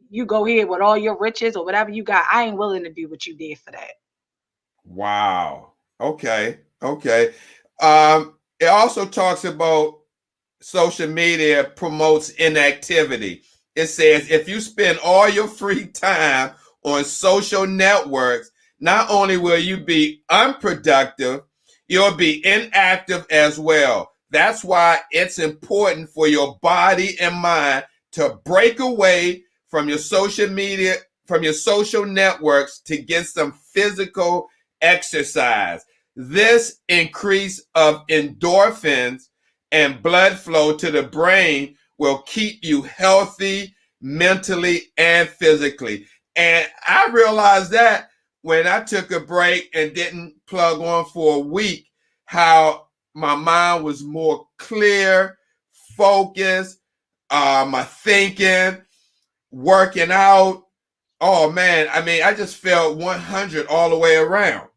you go here with all your riches or whatever you got. I ain't willing to do what you did for that. Wow. Okay. It also talks about social media promotes inactivity. It says if you spend all your free time on social networks, not only will you be unproductive, you'll be inactive as well. That's why it's important for your body and mind to break away from your social media, from your social networks, to get some physical exercise. This increase of endorphins and blood flow to the brain will keep you healthy mentally and physically. And I realized that when I took a break and didn't plug on for a week, how my mind was more clear, focused, my thinking, working out. Oh man, I mean, I just felt 100 all the way around.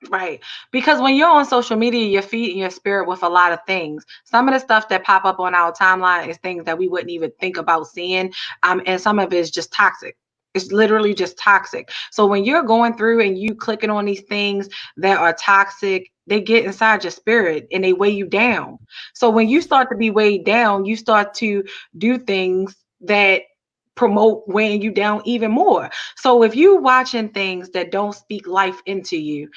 Right. Because when you're on social media, you're feeding your spirit with a lot of things. Some of the stuff that pop up on our timeline is things that we wouldn't even think about seeing. And some of it is just toxic. It's literally just toxic. So when you're going through and you clicking on these things that are toxic, they get inside your spirit and they weigh you down. So when you start to be weighed down, you start to do things that promote weighing you down even more. So if you watching things that don't speak life into you,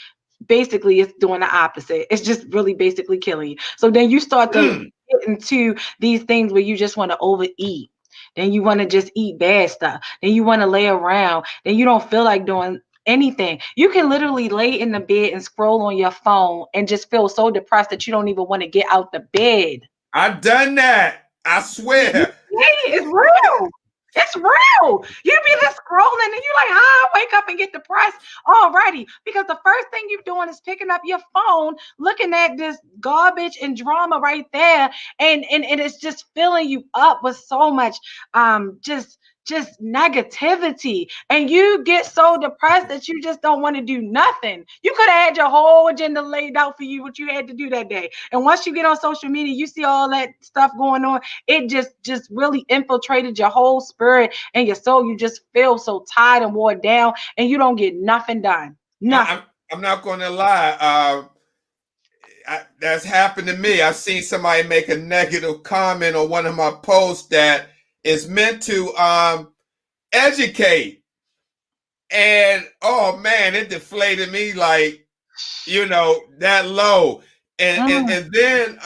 basically it's doing the opposite. It's just really basically killing you. So then you start to get into these things where you just want to overeat. Then you want to just eat bad stuff. Then you want to lay around. Then you don't feel like doing anything. You can literally lay in the bed and scroll on your phone and just feel so depressed that you don't even want to get out the bed. I've done that. I swear. Hey, it's real. It's real. You be just scrolling and you're like, I wake up and get depressed already. Because the first thing you're doing is picking up your phone, looking at this garbage and drama right there. And it's just filling you up with so much just negativity. And you get so depressed that you just don't want to do nothing. You could have had your whole agenda laid out for you, what you had to do that day. And once you get on social media, you see all that stuff going on. It just really infiltrated your whole spirit and your soul. You just feel so tired and worn down, and you don't get nothing done. Nothing. I'm not going to lie. That's happened to me. I've seen somebody make a negative comment on one of my posts that is meant to educate. And oh man, it deflated me like, that low. And then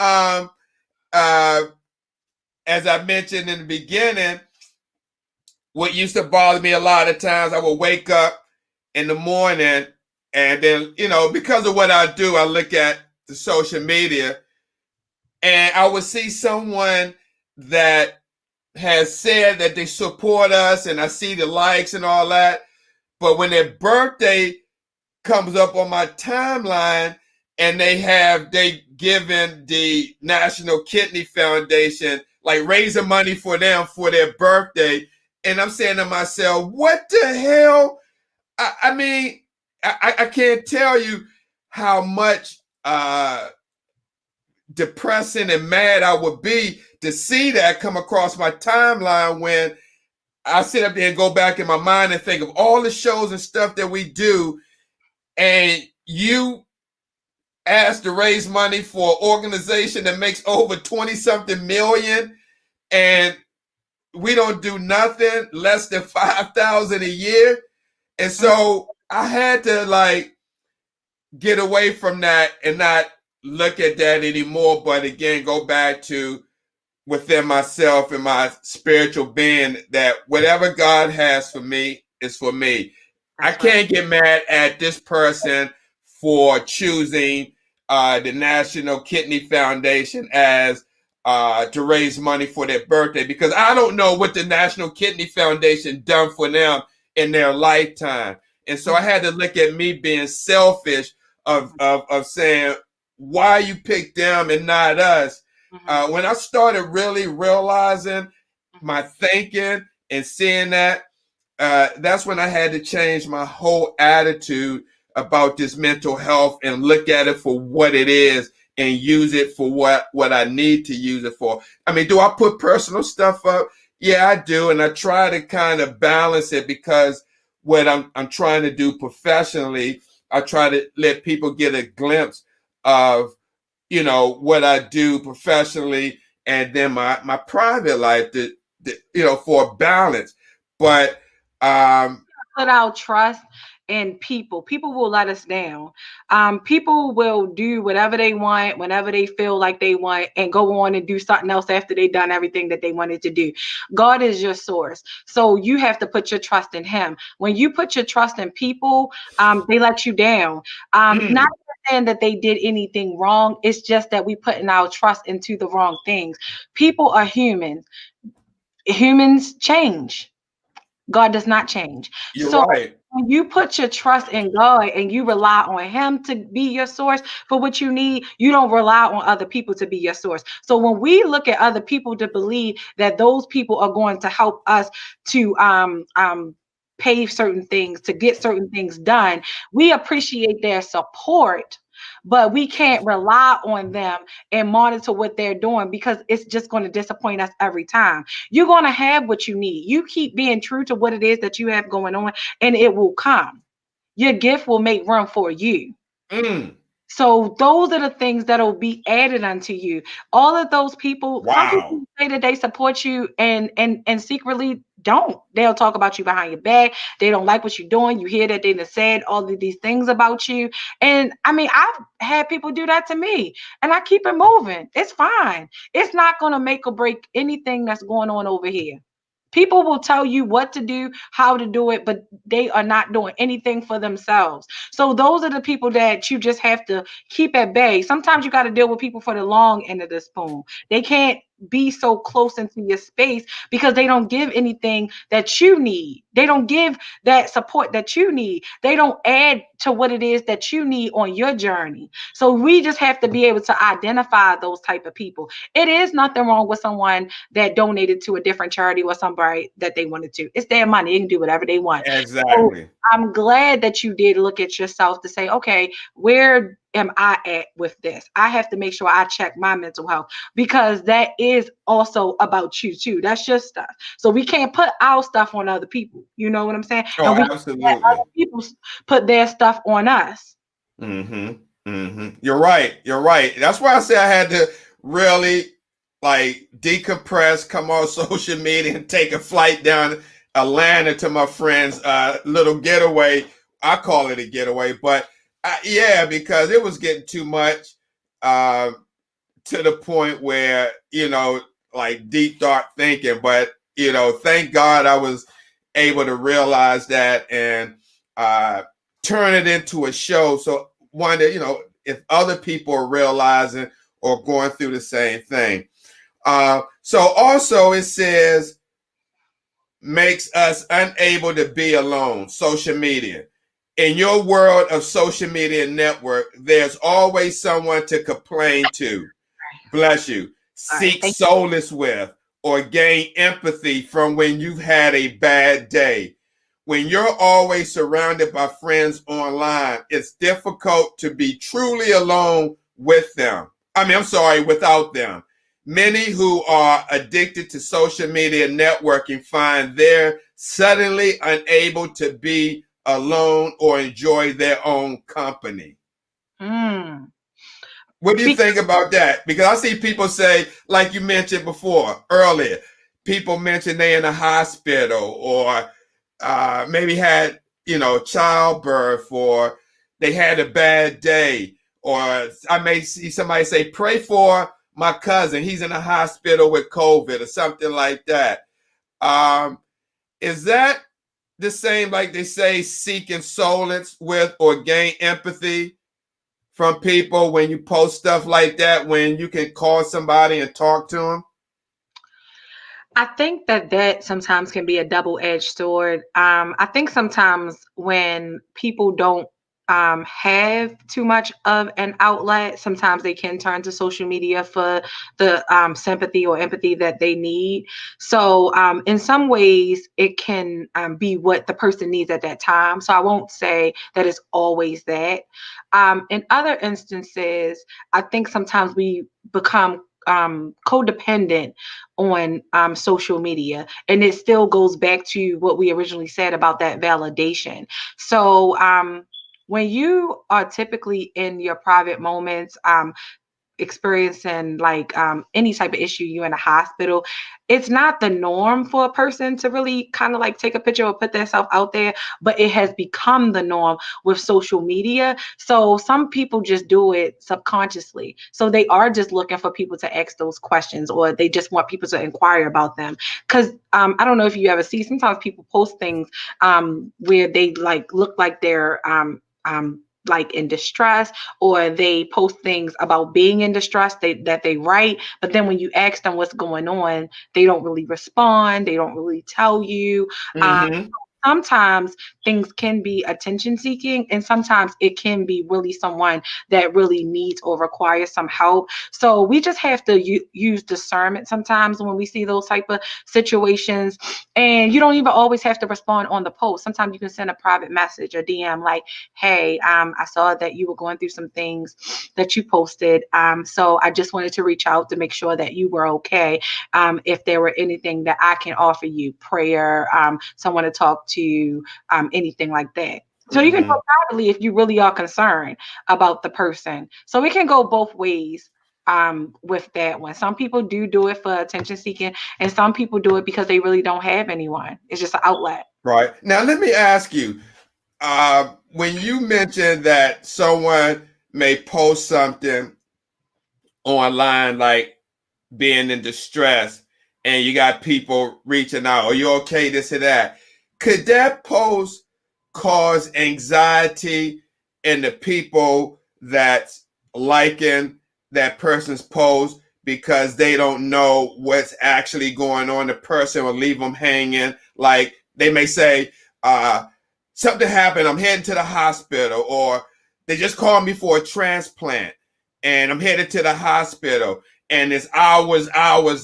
as I mentioned in the beginning, what used to bother me a lot of times, I would wake up in the morning and then, because of what I do, I look at the social media and I would see someone that has said that they support us and I see the likes and all that. But when their birthday comes up on my timeline and they given the National Kidney Foundation, like raising money for them for their birthday. And I'm saying to myself, what the hell? I mean, I can't tell you how much depressing and mad I would be to see that come across my timeline when I sit up there and go back in my mind and think of all the shows and stuff that we do. and you asked to raise money for an organization that makes over 20 something million, and we don't do nothing less than 5,000 a year. And so I had to like get away from that and not look at that anymore, but again go back to within myself and my spiritual being that whatever God has for me is for me. I can't get mad at this person for choosing the National Kidney Foundation as to raise money for their birthday, because I don't know what the National Kidney Foundation done for them in their lifetime. And so I had to look at me being selfish of saying, why you pick them and not us? When I started really realizing my thinking and seeing that, that's when I had to change my whole attitude about this mental health and look at it for what it is and use it for what I need to use it for. I mean, do I put personal stuff up? Yeah, I do. And I try to kind of balance it, because what I'm trying to do professionally, I try to let people get a glimpse of, you know, what I do professionally and then my private life, you know, for balance. But put our trust in people. People will let us down. People will do whatever they want, whenever they feel like they want, and go on and do something else after they've done everything that they wanted to do. God is your source. So you have to put your trust in him. When you put your trust in people, they let you down. Not saying that they did anything wrong. It's just that we put in our trust into the wrong things. People are humans. Humans change. God does not change. you're So right. when you put your trust in God and you rely on him to be your source for what you need, you don't rely on other people to be your source. So when we look at other people to believe that those people are going to help us to pay certain things, to get certain things done, we appreciate their support, but we can't rely on them and monitor what they're doing, because it's just going to disappoint us every time. You're going to have what you need. You keep being true to what it is that you have going on, and it will come. Your gift will make room for you. So those are the things that'll be added unto you. All of those people, some Wow. people say that they support you and secretly don't. They'll talk about you behind your back. They don't like what you're doing. You hear that they done said all of these things about you. And I mean, I've had people do that to me, and I keep it moving. It's fine. It's not gonna make or break anything that's going on over here. People will tell you what to do, how to do it, but they are not doing anything for themselves. So those are the people that you just have to keep at bay. Sometimes you got to deal with people for the long end of the spoon. They can't be so close into your space because they don't give anything that you need. They don't give that support that you need. They don't add to what it is that you need on your journey. So we just have to be able to identify those type of people. It is nothing wrong with someone that donated to a different charity or somebody that they wanted to. It's their money. They can do whatever they want. So Exactly. I'm glad that you did look at yourself to say, okay, where am I at with this? I have to make sure I check my mental health, because that is also about you too. That's your stuff. So we can't put our stuff on other people. You know what I'm saying? Oh, And we can't let absolutely. other people put their stuff on us. You're right. You're right. That's why I say I had to really like decompress, come on social media, and take a flight down Atlanta to my friend's little getaway. I call it a getaway, but yeah, because it was getting too much uh, to the point where, you know, like deep dark thinking. But you know, thank God I was able to realize that and turn it into a show. So one that, you know, if other people are realizing or going through the same thing. So also it says makes us unable to be alone. Social media. In your world of social media network, there's always someone to complain to. Bless you. All right. Seek solace with or gain empathy from when you've had a bad day. When you're always surrounded by friends online, it's difficult to be truly alone with them. Without them. Many who are addicted to social media networking find they're suddenly unable to be alone or enjoy their own company. Mm. What do you think about that? Because I see people say, like you mentioned before, earlier, people mention they in a hospital or maybe had, childbirth, or they had a bad day. Or I may see somebody say, pray for my cousin. He's in a hospital with COVID or something like that. Is that the same, like they say, seeking solace with or gain empathy from people when you post stuff like that, when you can call somebody and talk to them? I think that sometimes can be a double-edged sword. I think sometimes when people don't have too much of an outlet, sometimes they can turn to social media for the sympathy or empathy that they need. So in some ways, it can be what the person needs at that time. So I won't say that it's always that. In other instances, I think sometimes we become codependent on social media, and it still goes back to what we originally said about that validation. So when you are typically in your private moments, experiencing like any type of issue, you in a hospital, it's not the norm for a person to really kind of like take a picture or put themselves out there, but it has become the norm with social media. So some people just do it subconsciously, so they are just looking for people to ask those questions, or they just want people to inquire about them. Because I don't know if you ever see, sometimes people post things where they like look like they're like in distress, or they post things about being in distress that they write, but then when you ask them what's going on, they don't really respond, they don't really tell you. Mm-hmm. Sometimes things can be attention seeking, and sometimes it can be really someone that really needs or requires some help. So we just have to use discernment sometimes when we see those type of situations. And you don't even always have to respond on the post. Sometimes you can send a private message or DM like, hey, I saw that you were going through some things that you posted, so I just wanted to reach out to make sure that you were okay. If there were anything that I can offer you, prayer, someone to talk to, anything like that. So you can Mm-hmm. go privately if you really are concerned about the person. So it can go both ways with that one. Some people do it for attention seeking, and some people do it because they really don't have anyone. It's just an outlet. Right. Now, let me ask you, when you mentioned that someone may post something online, like being in distress, and you got people reaching out, are you okay, this or that? Could that post cause anxiety in the people that's liking that person's post because they don't know what's actually going on? The person will leave them hanging. Like they may say, something happened, I'm heading to the hospital, or they just called me for a transplant and I'm headed to the hospital, and it's hours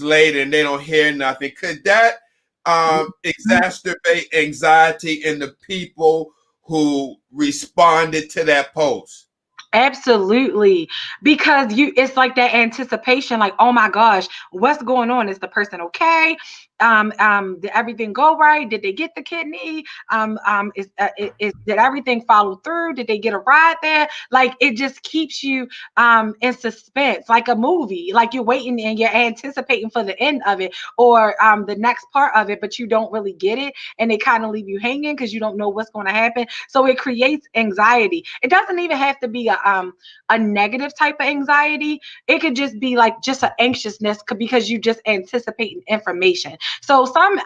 later and they don't hear nothing. Could that exacerbate anxiety in the people who responded to that post? Absolutely. Because it's like that anticipation, like, oh my gosh, what's going on? Is the person okay? Did everything go right? Did they get the kidney? Did everything follow through? Did they get a ride there? Like it just keeps you in suspense, like a movie, like you're waiting and you're anticipating for the end of it, or the next part of it, but you don't really get it, and they kind of leave you hanging because you don't know what's going to happen. So it creates anxiety. It doesn't even have to be a negative type of anxiety. It could just be like just an anxiousness because you just anticipating information. So some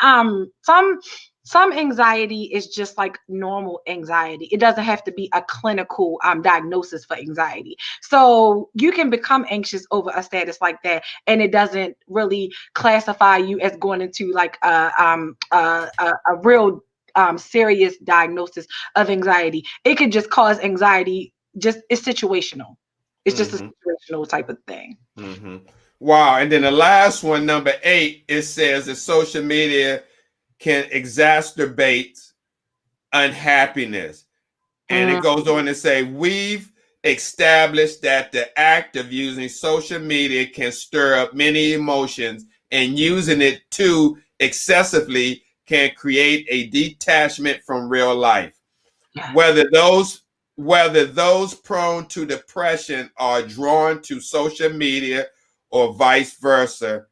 anxiety is just like normal anxiety. It doesn't have to be a clinical diagnosis for anxiety. So you can become anxious over a status like that, and it doesn't really classify you as going into like a real serious diagnosis of anxiety. It could just cause anxiety. Just it's situational. It's just a Mm-hmm. situational type of thing. Mm-hmm. Wow. And then the last one, number 8, it says that social media can exacerbate unhappiness. And it Mm, goes on to say, we've established that the act of using social media can stir up many emotions, and using it too excessively can create a detachment from real life. whether those prone to depression are drawn to social media or vice versa.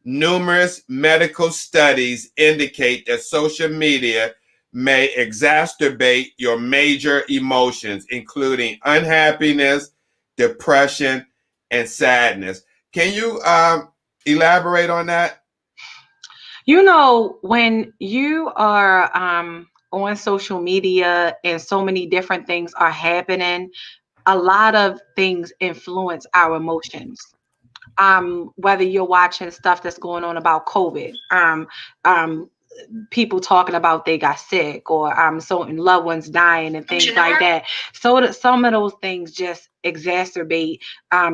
Numerous medical studies indicate that social media may exacerbate your major emotions, including unhappiness, depression, and sadness. Can you elaborate on that? You know, when you are on social media and so many different things are happening, a lot of things influence our emotions. Whether you're watching stuff that's going on about COVID, um, people talking about they got sick, or certain loved ones dying and things like that. So that some of those things just exacerbate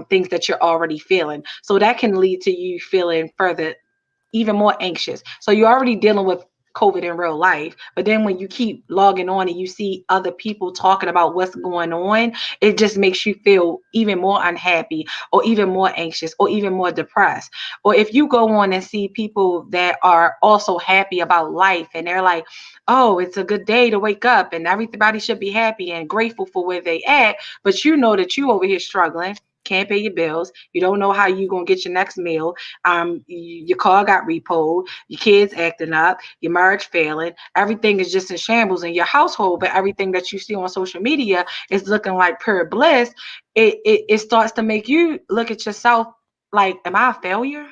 things that you're already feeling. So that can lead to you feeling further even more anxious. So you're already dealing with COVID in real life, but then when you keep logging on and you see other people talking about what's going on, it just makes you feel even more unhappy or even more anxious or even more depressed. Or if you go on and see people that are also happy about life and they're like, oh, it's a good day to wake up and everybody should be happy and grateful for where they at, but you know that you over here struggling, can't pay your bills, you don't know how you gonna get your next meal, your car got repoed, your kids acting up, your marriage failing, everything is just in shambles in your household, but everything that you see on social media is looking like pure bliss. It starts to make you look at yourself like, am I a failure?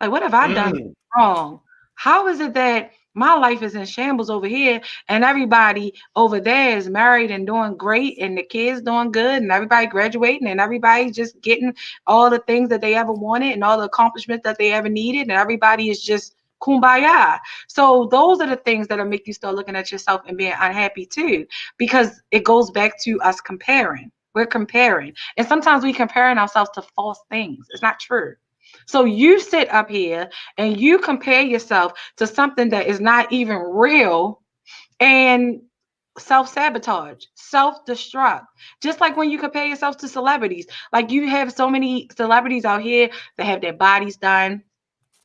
Like, what have I done Mm, wrong? How is it that my life is in shambles over here and everybody over there is married and doing great and the kids doing good and everybody graduating and everybody just getting all the things that they ever wanted and all the accomplishments that they ever needed and everybody is just kumbaya. So those are the things that will make you start looking at yourself and being unhappy too, because it goes back to us comparing. We're comparing. And sometimes we comparing ourselves to false things. It's not true. So you sit up here and you compare yourself to something that is not even real and self-sabotage, self-destruct. Just like when you compare yourself to celebrities. Like you have so many celebrities out here that have their bodies done,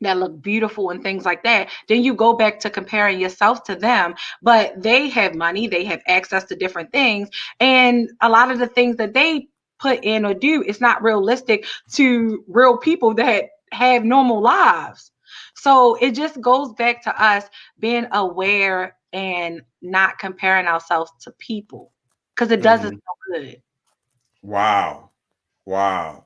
that look beautiful and things like that, then you go back to comparing yourself to them, but they have money, they have access to different things, and a lot of the things that they put in or do is not realistic to real people that have normal lives. So it just goes back to us being aware and not comparing ourselves to people, because it doesn't mhm. feel good. Wow. Wow.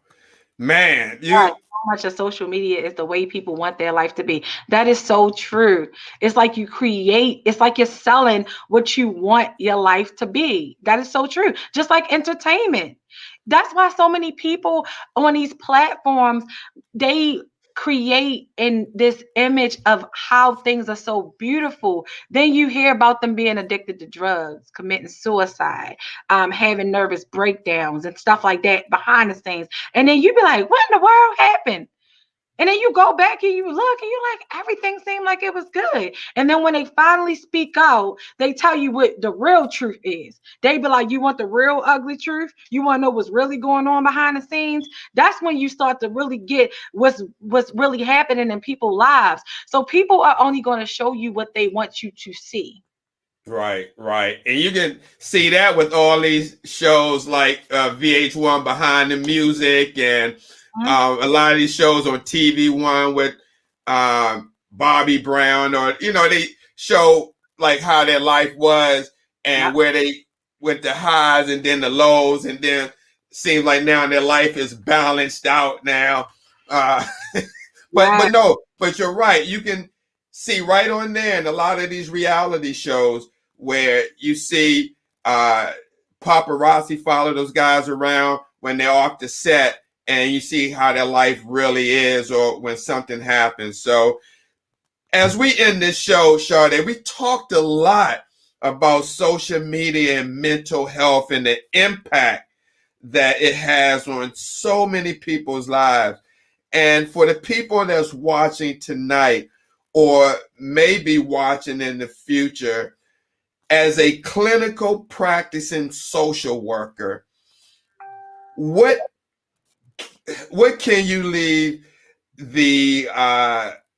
Man, Right. you So much of social media is the way people want their life to be. That is so true. It's like you create, it's like you're selling what you want your life to be. That is so true. Just like entertainment. That's why so many people on these platforms, they create in this image of how things are so beautiful. Then you hear about them being addicted to drugs, committing suicide, having nervous breakdowns and stuff like that behind the scenes. And then you be like, what in the world happened? And then you go back and you look and you're like, everything seemed like it was good. And then when they finally speak out, they tell you what the real truth is. They be like, you want the real ugly truth? You want to know what's really going on behind the scenes? That's when you start to really get what's really happening in people's lives. So people are only going to show you what they want you to see. right, right. And you can see that with all these shows like VH1 Behind the Music and Mhm. a lot of these shows on TV1 with Bobby Brown, or, they show like how their life was and Yep. where they went the highs and then the lows, and then seems like now their life is balanced out now. Uh, but Yeah. no, but you're right. You can see right on there in a lot of these reality shows where you see paparazzi follow those guys around when they're off the set, and you see how their life really is, or when something happens. So as we end this show, Sade, we talked a lot about social media and mental health and the impact that it has on so many people's lives. And for the people that's watching tonight, or maybe watching in the future, as a clinical practicing social worker, what what can you leave the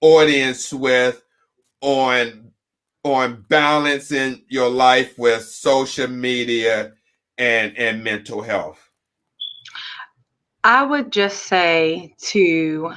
audience with on on balancing your life with social media and mental health? I would just say to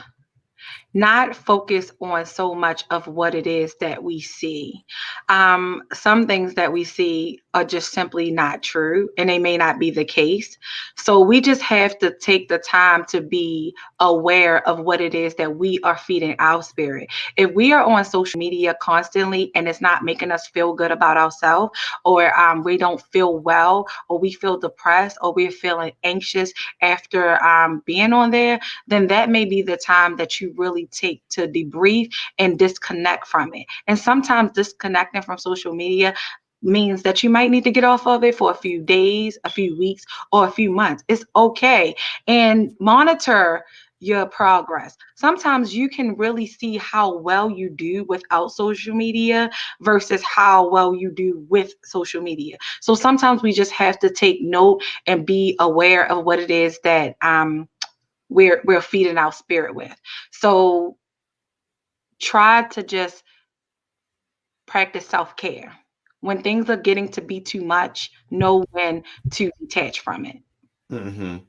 not focus on so much of what it is that we see. Some things that we see are just simply not true and they may not be the case. So we just have to take the time to be aware of what it is that we are feeding our spirit. If we are on social media constantly and it's not making us feel good about ourselves, or we don't feel well, or we feel depressed, or we're feeling anxious after being on there, then that may be the time that you really take to debrief and disconnect from it. And sometimes disconnecting from social media means that you might need to get off of it for a few days, a few weeks, or a few months. It's okay. And monitor your progress. Sometimes you can really see how well you do without social media versus how well you do with social media. So sometimes we just have to take note and be aware of what it is that we're feeding our spirit with. So try to just practice self-care. When things are getting to be too much, know when to detach from it. Mm-hmm.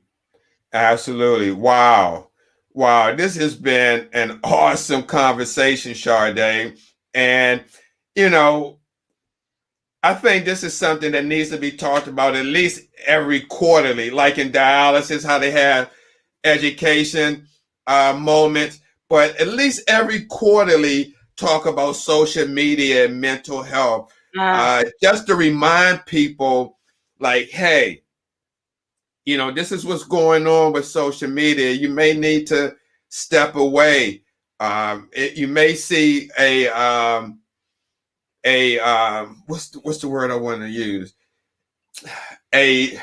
Absolutely. Wow. Wow. This has been an awesome conversation, Sade. And, you know, I think this is something that needs to be talked about at least every quarterly, like in dialysis, how they have education moments, but at least every quarterly talk about social media and mental health, Yes. just to remind people, like, hey, you know, this is what's going on with social media. You may need to step away. You may see what's the word I want to use? A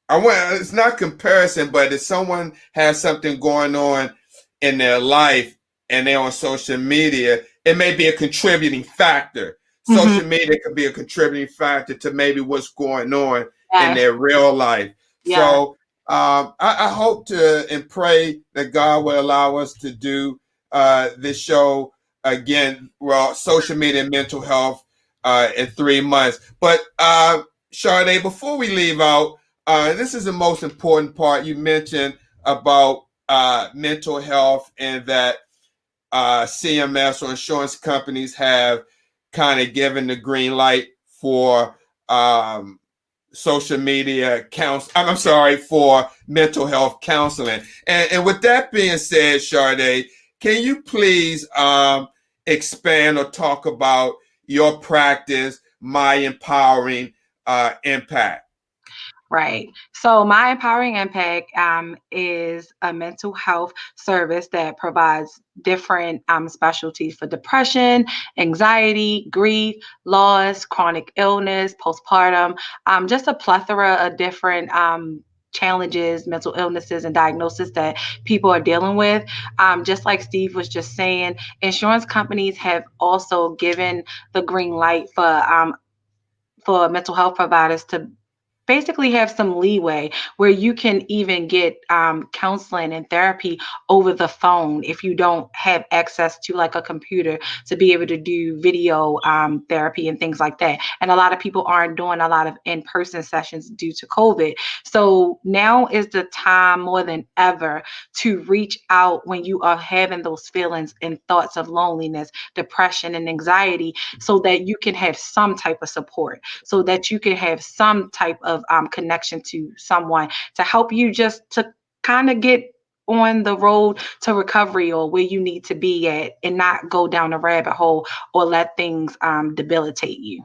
I want It's not comparison, but if someone has something going on in their life and they're on social media, it may be a contributing factor. Mhm. Social media could be a contributing factor to maybe what's going on in Yes. their real life. Yes. So I hope to and pray that God will allow us to do this show again. Well, social media and mental health in 3 months. But Sade, before we leave out, this is the most important part. You mentioned about mental health and that CMS or insurance companies have kind of given the green light for social media I'm sorry, for mental health counseling. And with that being said, Sade, can you please expand or talk about your practice, My Empowering Impact? Right. So, My Empowering Impact is a mental health service that provides different specialties for depression, anxiety, grief, loss, chronic illness, postpartum, just a plethora of different challenges, mental illnesses, and diagnosis that people are dealing with. Just like Steve was just saying, insurance companies have also given the green light for mental health providers to basically have some leeway where you can even get counseling and therapy over the phone if you don't have access to like a computer to be able to do video therapy and things like that. And a lot of people aren't doing a lot of in-person sessions due to COVID. So now is the time more than ever to reach out when you are having those feelings and thoughts of loneliness, depression, and anxiety, so that you can have some type of support, so that you can have some type of connection to someone to help you just to kind of get on the road to recovery or where you need to be at and not go down a rabbit hole or let things debilitate you.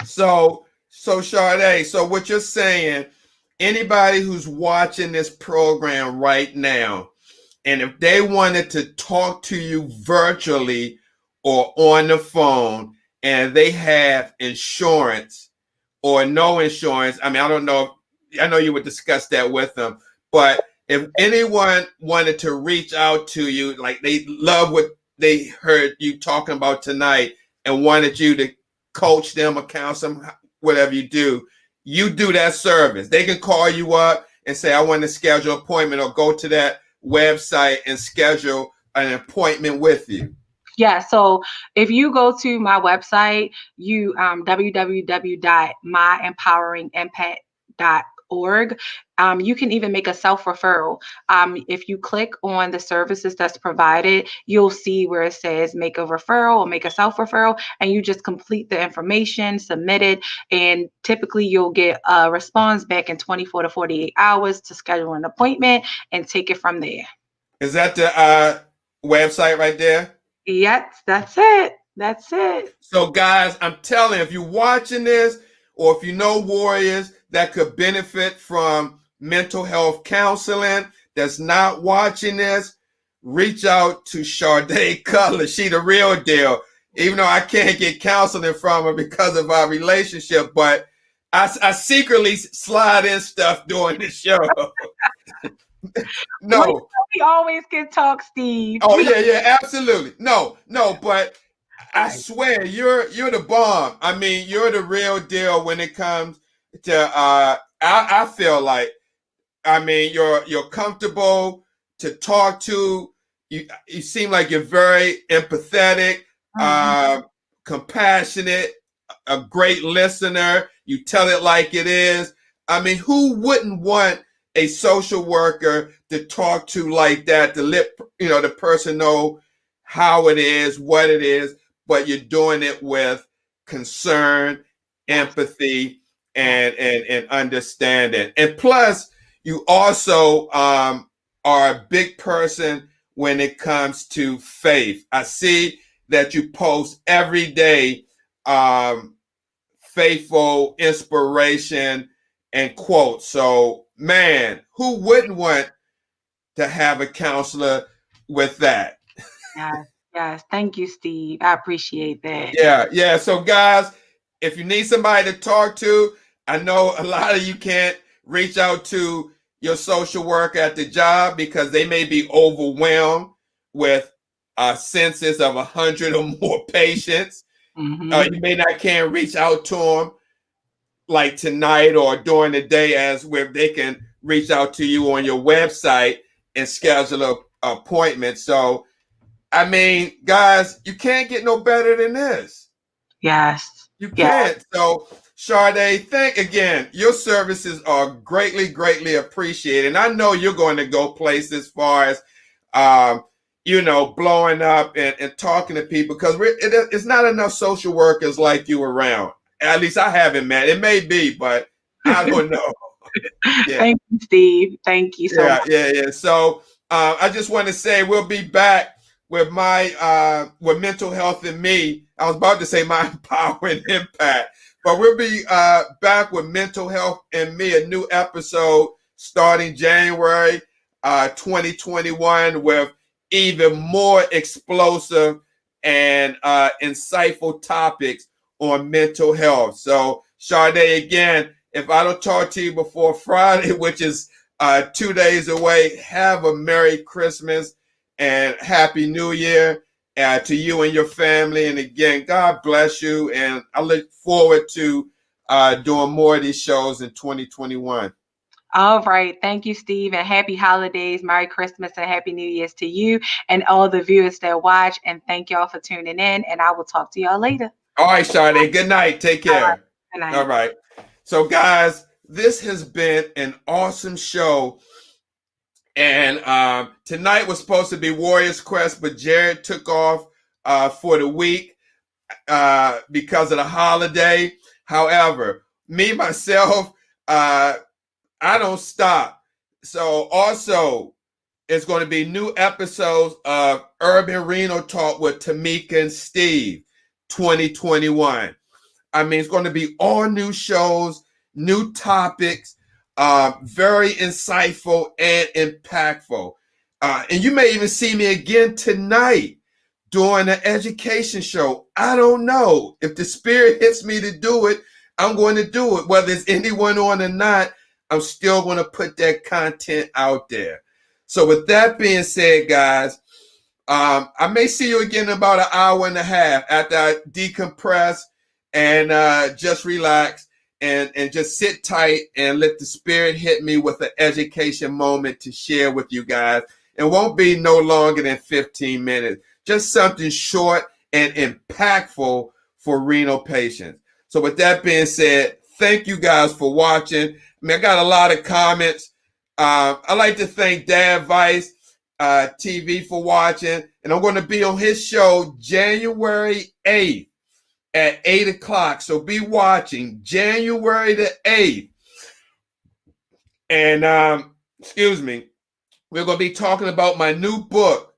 So Sade, so what you're saying, anybody who's watching this program right now, and if they wanted to talk to you virtually or on the phone and they have insurance or no insurance, I mean, I don't know, I know you would discuss that with them, but if anyone wanted to reach out to you, like they love what they heard you talking about tonight and wanted you to coach them or counsel them, whatever you do that service. They can call you up and say, I want to schedule an appointment, or go to that website and schedule an appointment with you. Yeah, so if you go to my website, you www.myempoweringimpact.org, you can even make a self-referral. If you click on the services that's provided, you'll see where it says make a referral or make a self-referral, and you just complete the information, submit it, and typically you'll get a response back in 24 to 48 hours to schedule an appointment and take it from there. Is that the website right there? Yes, that's it. That's it. So, guys, I'm telling you, if you're watching this, or if you know warriors that could benefit from mental health counseling that's not watching this, reach out to Sade Cutler. She the real deal. Even though I can't get counseling from her because of our relationship, but I secretly slide in stuff during the show. No. We always can talk, Steve. Oh, yeah, absolutely. No, but I swear you're the bomb. I mean, you're the real deal when it comes to I feel like, I mean, you're comfortable to talk to. You seem like you're very empathetic, compassionate, a great listener. You tell it like it is. I mean, who wouldn't want a social worker to talk to like that, to let the person know how it is, what it is, but you're doing it with concern, empathy, and understanding. And plus, you also are a big person when it comes to faith. I see that you post every day faithful inspiration and quotes. So, man, who wouldn't want to have a counselor with that? Yes. Thank you, Steve. I appreciate that. Yeah. So, guys, if you need somebody to talk to, I know a lot of you can't reach out to your social worker at the job because they may be overwhelmed with a census of 100 or more patients. You may not can reach out to them like tonight or during the day, as where they can reach out to you on your website and schedule an appointment. So, I mean, guys, you can't get no better than this. Yes. You can't. So, Sade, thank again. Your services are greatly, greatly appreciated. And I know you're going to go places as far as, blowing up and talking to people, because it's not enough social workers like you around. At least I haven't met. It may be, but I don't know. Yeah. Thank you, Steve. Thank you so much. Yeah. So I just want to say we'll be back with my with Mental Health and Me. I was about to say my empowering impact, but we'll be back with Mental Health and Me, a new episode starting January 2021 with even more explosive and insightful topics on mental health. So, Sade, again, if I don't talk to you before Friday, which is 2 days away, have a Merry Christmas and Happy New Year to you and your family. And again, God bless you. And I look forward to doing more of these shows in 2021. All right. Thank you, Steve, and happy holidays, Merry Christmas, and Happy New Year's to you and all the viewers that watch. And thank y'all for tuning in. And I will talk to y'all later. All right, Sade. Good night. Take care. All right. Good night. All right. So, guys, this has been an awesome show. And tonight was supposed to be Warriors Quest, but Jared took off for the week because of the holiday. However, me, myself, I don't stop. So also, it's going to be new episodes of Urban Reno Talk with Tamika and Steve 2021. I mean, it's going to be all new shows, new topics, very insightful and impactful. And you may even see me again tonight doing an education show. I don't know. If the spirit hits me to do it, I'm going to do it. Whether it's anyone on or not, I'm still going to put that content out there. So with that being said, guys, I may see you again in about an hour and a half after I decompress and just relax and just sit tight and let the spirit hit me with an education moment to share with you guys. It won't be no longer than 15 minutes. just something short and impactful for renal patients. So with that being said, thank you guys for watching. I mean, I got a lot of comments. I'd like to thank Dad Vice TV for watching, and I'm going to be on his show January 8th at 8 o'clock. So be watching January the 8th. And excuse me, we're going to be talking about my new book,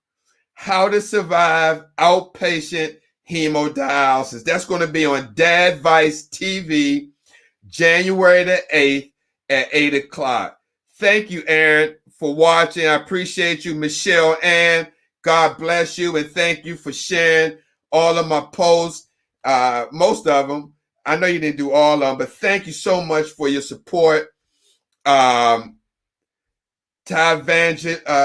How to Survive Outpatient Hemodialysis. That's going to be on Dad Vice TV January the 8th at 8 o'clock. Thank you, Aaron, for watching. I appreciate you, Michelle Ann. God bless you, and thank you for sharing all of my posts, most of them. I know you didn't do all of them, but thank you so much for your support. Ty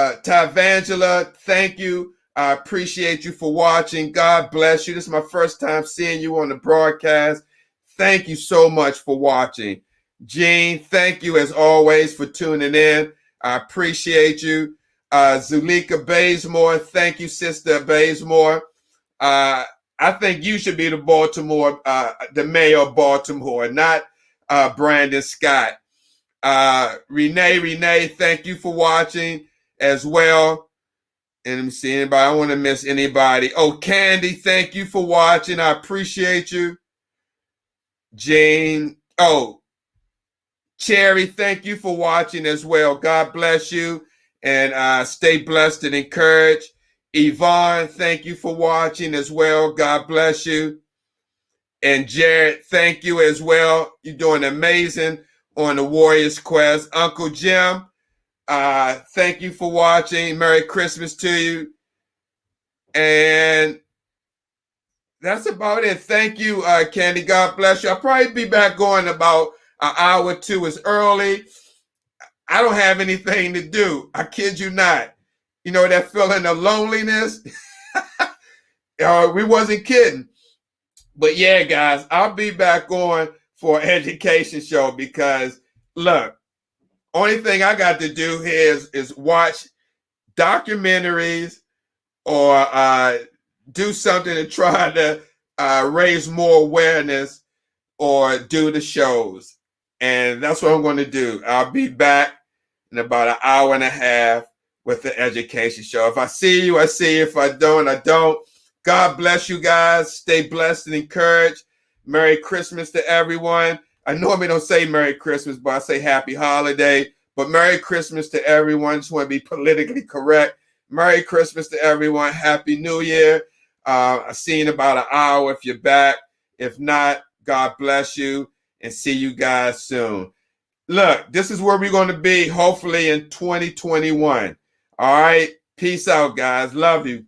Vangela, thank you. I appreciate you for watching. God bless you. This is my first time seeing you on the broadcast. Thank you so much for watching. Jean, thank you as always for tuning in. I appreciate you. Zulika Bazemore, thank you, Sister Bazemore. I think you should be the mayor of Baltimore, not Brandon Scott. Renee, thank you for watching as well. And let me see anybody. I don't want to miss anybody. Oh, Candy, thank you for watching. I appreciate you. Jane. Oh, Cherry, thank you for watching as well. God bless you. And stay blessed and encouraged. Yvonne, thank you for watching as well. God bless you. And Jared, thank you as well. You're doing amazing on the Warriors Quest. Uncle Jim, thank you for watching. Merry Christmas to you. And that's about it. Thank you, Candy. God bless you. I'll probably be back on about an hour or two. It's early. I don't have anything to do. I kid you not. You know, that feeling of loneliness. We wasn't kidding. But yeah, guys, I'll be back on for an education show because, look, only thing I got to do here is watch documentaries or do something to try to raise more awareness or do the shows. And that's what I'm going to do. I'll be back in about an hour and a half with the education show. If I see you, I see you. If I don't, I don't. God bless you guys. Stay blessed and encouraged. Merry Christmas to everyone. I normally don't say Merry Christmas, but I say Happy Holiday. But Merry Christmas to everyone. Just want to be politically correct. Merry Christmas to everyone. Happy New Year. I'll see you in about an hour if you're back. If not, God bless you and see you guys soon. Look, this is where we're going to be hopefully in 2021. All right. Peace out, guys. Love you.